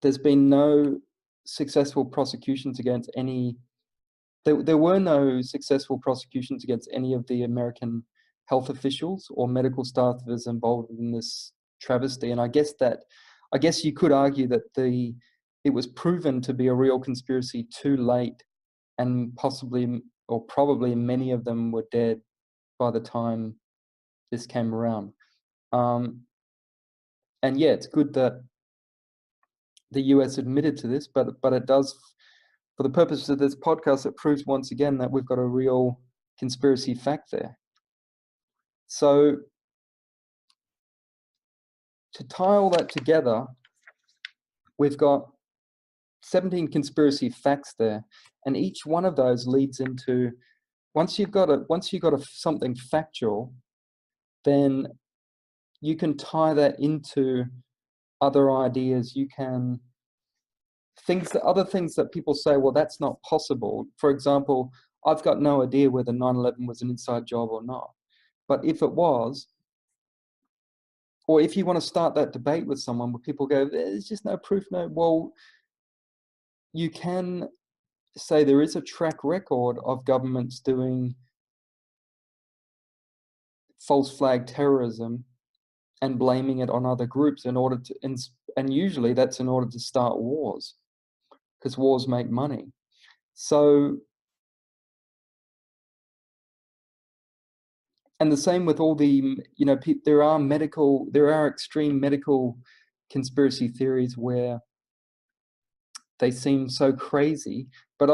there's been no successful prosecutions against any. There were no successful prosecutions against any of the American health officials or medical staff that was involved in this travesty. And I guess you could argue that it was proven to be a real conspiracy too late, and possibly or probably many of them were dead by the time this came around. And yeah, it's good that the US admitted to this, but it does, for the purpose of this podcast, it proves once again that we've got a real conspiracy fact there. So to tie all that together, we've got 17 conspiracy facts there, and each one of those leads into, once you've got something factual, then you can tie that into other ideas. You can other things that people say, well, that's not possible. For example, I've got no idea whether 9/11 was an inside job or not. But if it was, or if you want to start that debate with someone where people go, there's just no proof, well, you can say there is a track record of governments doing false flag terrorism and blaming it on other groups in order to, and usually that's in order to start wars, because wars make money. So, and the same with all the, there are extreme medical conspiracy theories where they seem so crazy, but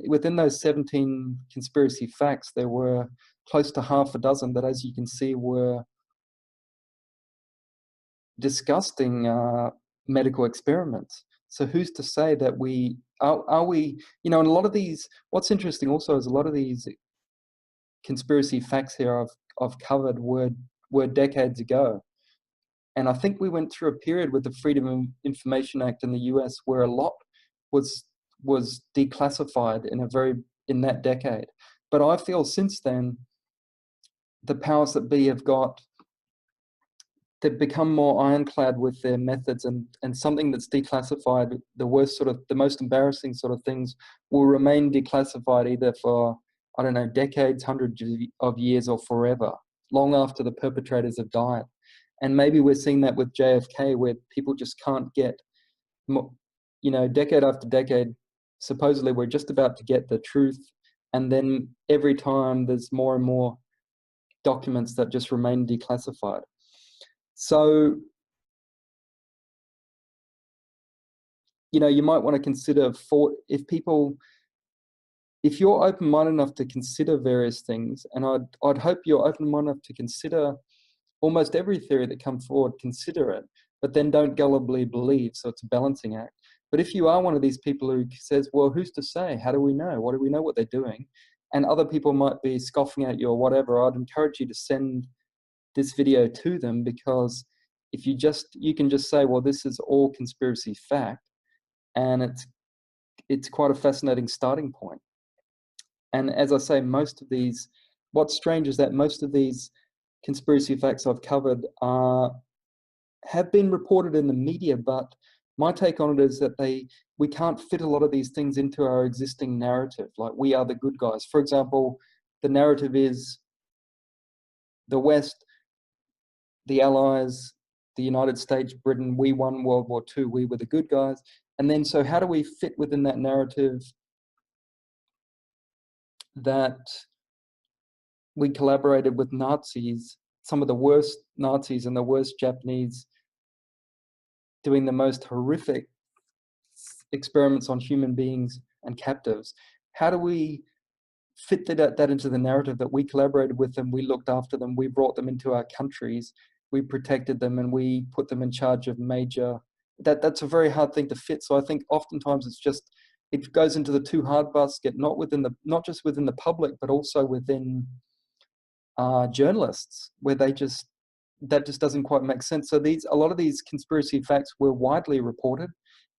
within those 17 conspiracy facts, there were close to half a dozen that, as you can see, were disgusting medical experiments. So who's to say that are we, and a lot of these, what's interesting also is a lot of these conspiracy facts here I've covered were decades ago. And I think we went through a period with the Freedom of Information Act in the US where a lot was declassified in that decade. But I feel since then, the powers that be they've become more ironclad with their methods, and something that's declassified, the most embarrassing sort of things will remain declassified either for, I don't know, decades, hundreds of years, or forever, long after the perpetrators have died. And maybe we're seeing that with JFK, where people just can't get, decade after decade, supposedly we're just about to get the truth, and then every time there's more and more documents that just remain declassified. So, you might want to consider, if you're open-minded enough to consider various things, and I'd hope you're open-minded enough to consider almost every theory that comes forward, consider it, but then don't gullibly believe, so it's a balancing act. But if you are one of these people who says, well, who's to say? How do we know? What do we know what they're doing? And other people might be scoffing at you or whatever, I'd encourage you to send this video to them, because if you can just say, well, this is all conspiracy fact, and it's quite a fascinating starting point. And as I say, what's strange is that most of these conspiracy facts I've covered have been reported in the media, but my take on it is that we can't fit a lot of these things into our existing narrative. Like, we are the good guys. For example, the narrative is the West, the Allies, the United States, Britain, we won World War II, we were the good guys. And then, so how do we fit within that narrative that we collaborated with Nazis, some of the worst Nazis and the worst Japanese, doing the most horrific experiments on human beings and captives? How do we fit that into the narrative that we collaborated with them, we looked after them, we brought them into our countries, we protected them, and we put them in charge of that's a very hard thing to fit. So I think oftentimes it goes into the too hard basket, not just within the public, but also within journalists, where that just doesn't quite make sense. So a lot of these conspiracy facts were widely reported,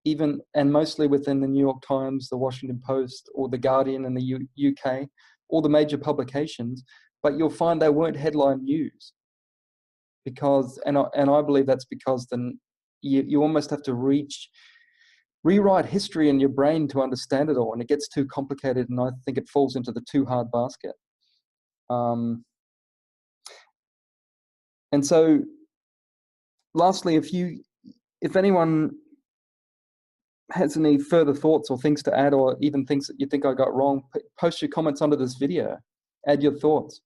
and mostly within the New York Times, the Washington Post, or the Guardian in the UK, all the major publications, but you'll find they weren't headline news, because, and I believe that's because then you almost have to reach, rewrite history in your brain to understand it all, and it gets too complicated, and I think it falls into the too hard basket. And so, lastly, if anyone has any further thoughts or things to add, or even things that you think I got wrong, post your comments under this video. Add your thoughts.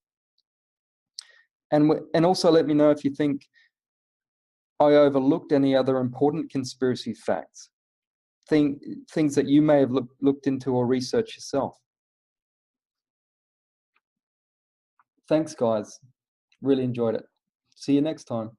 And also let me know if you think I overlooked any other important conspiracy facts, things that you may have looked into or researched yourself. Thanks, guys. Really enjoyed it. See you next time.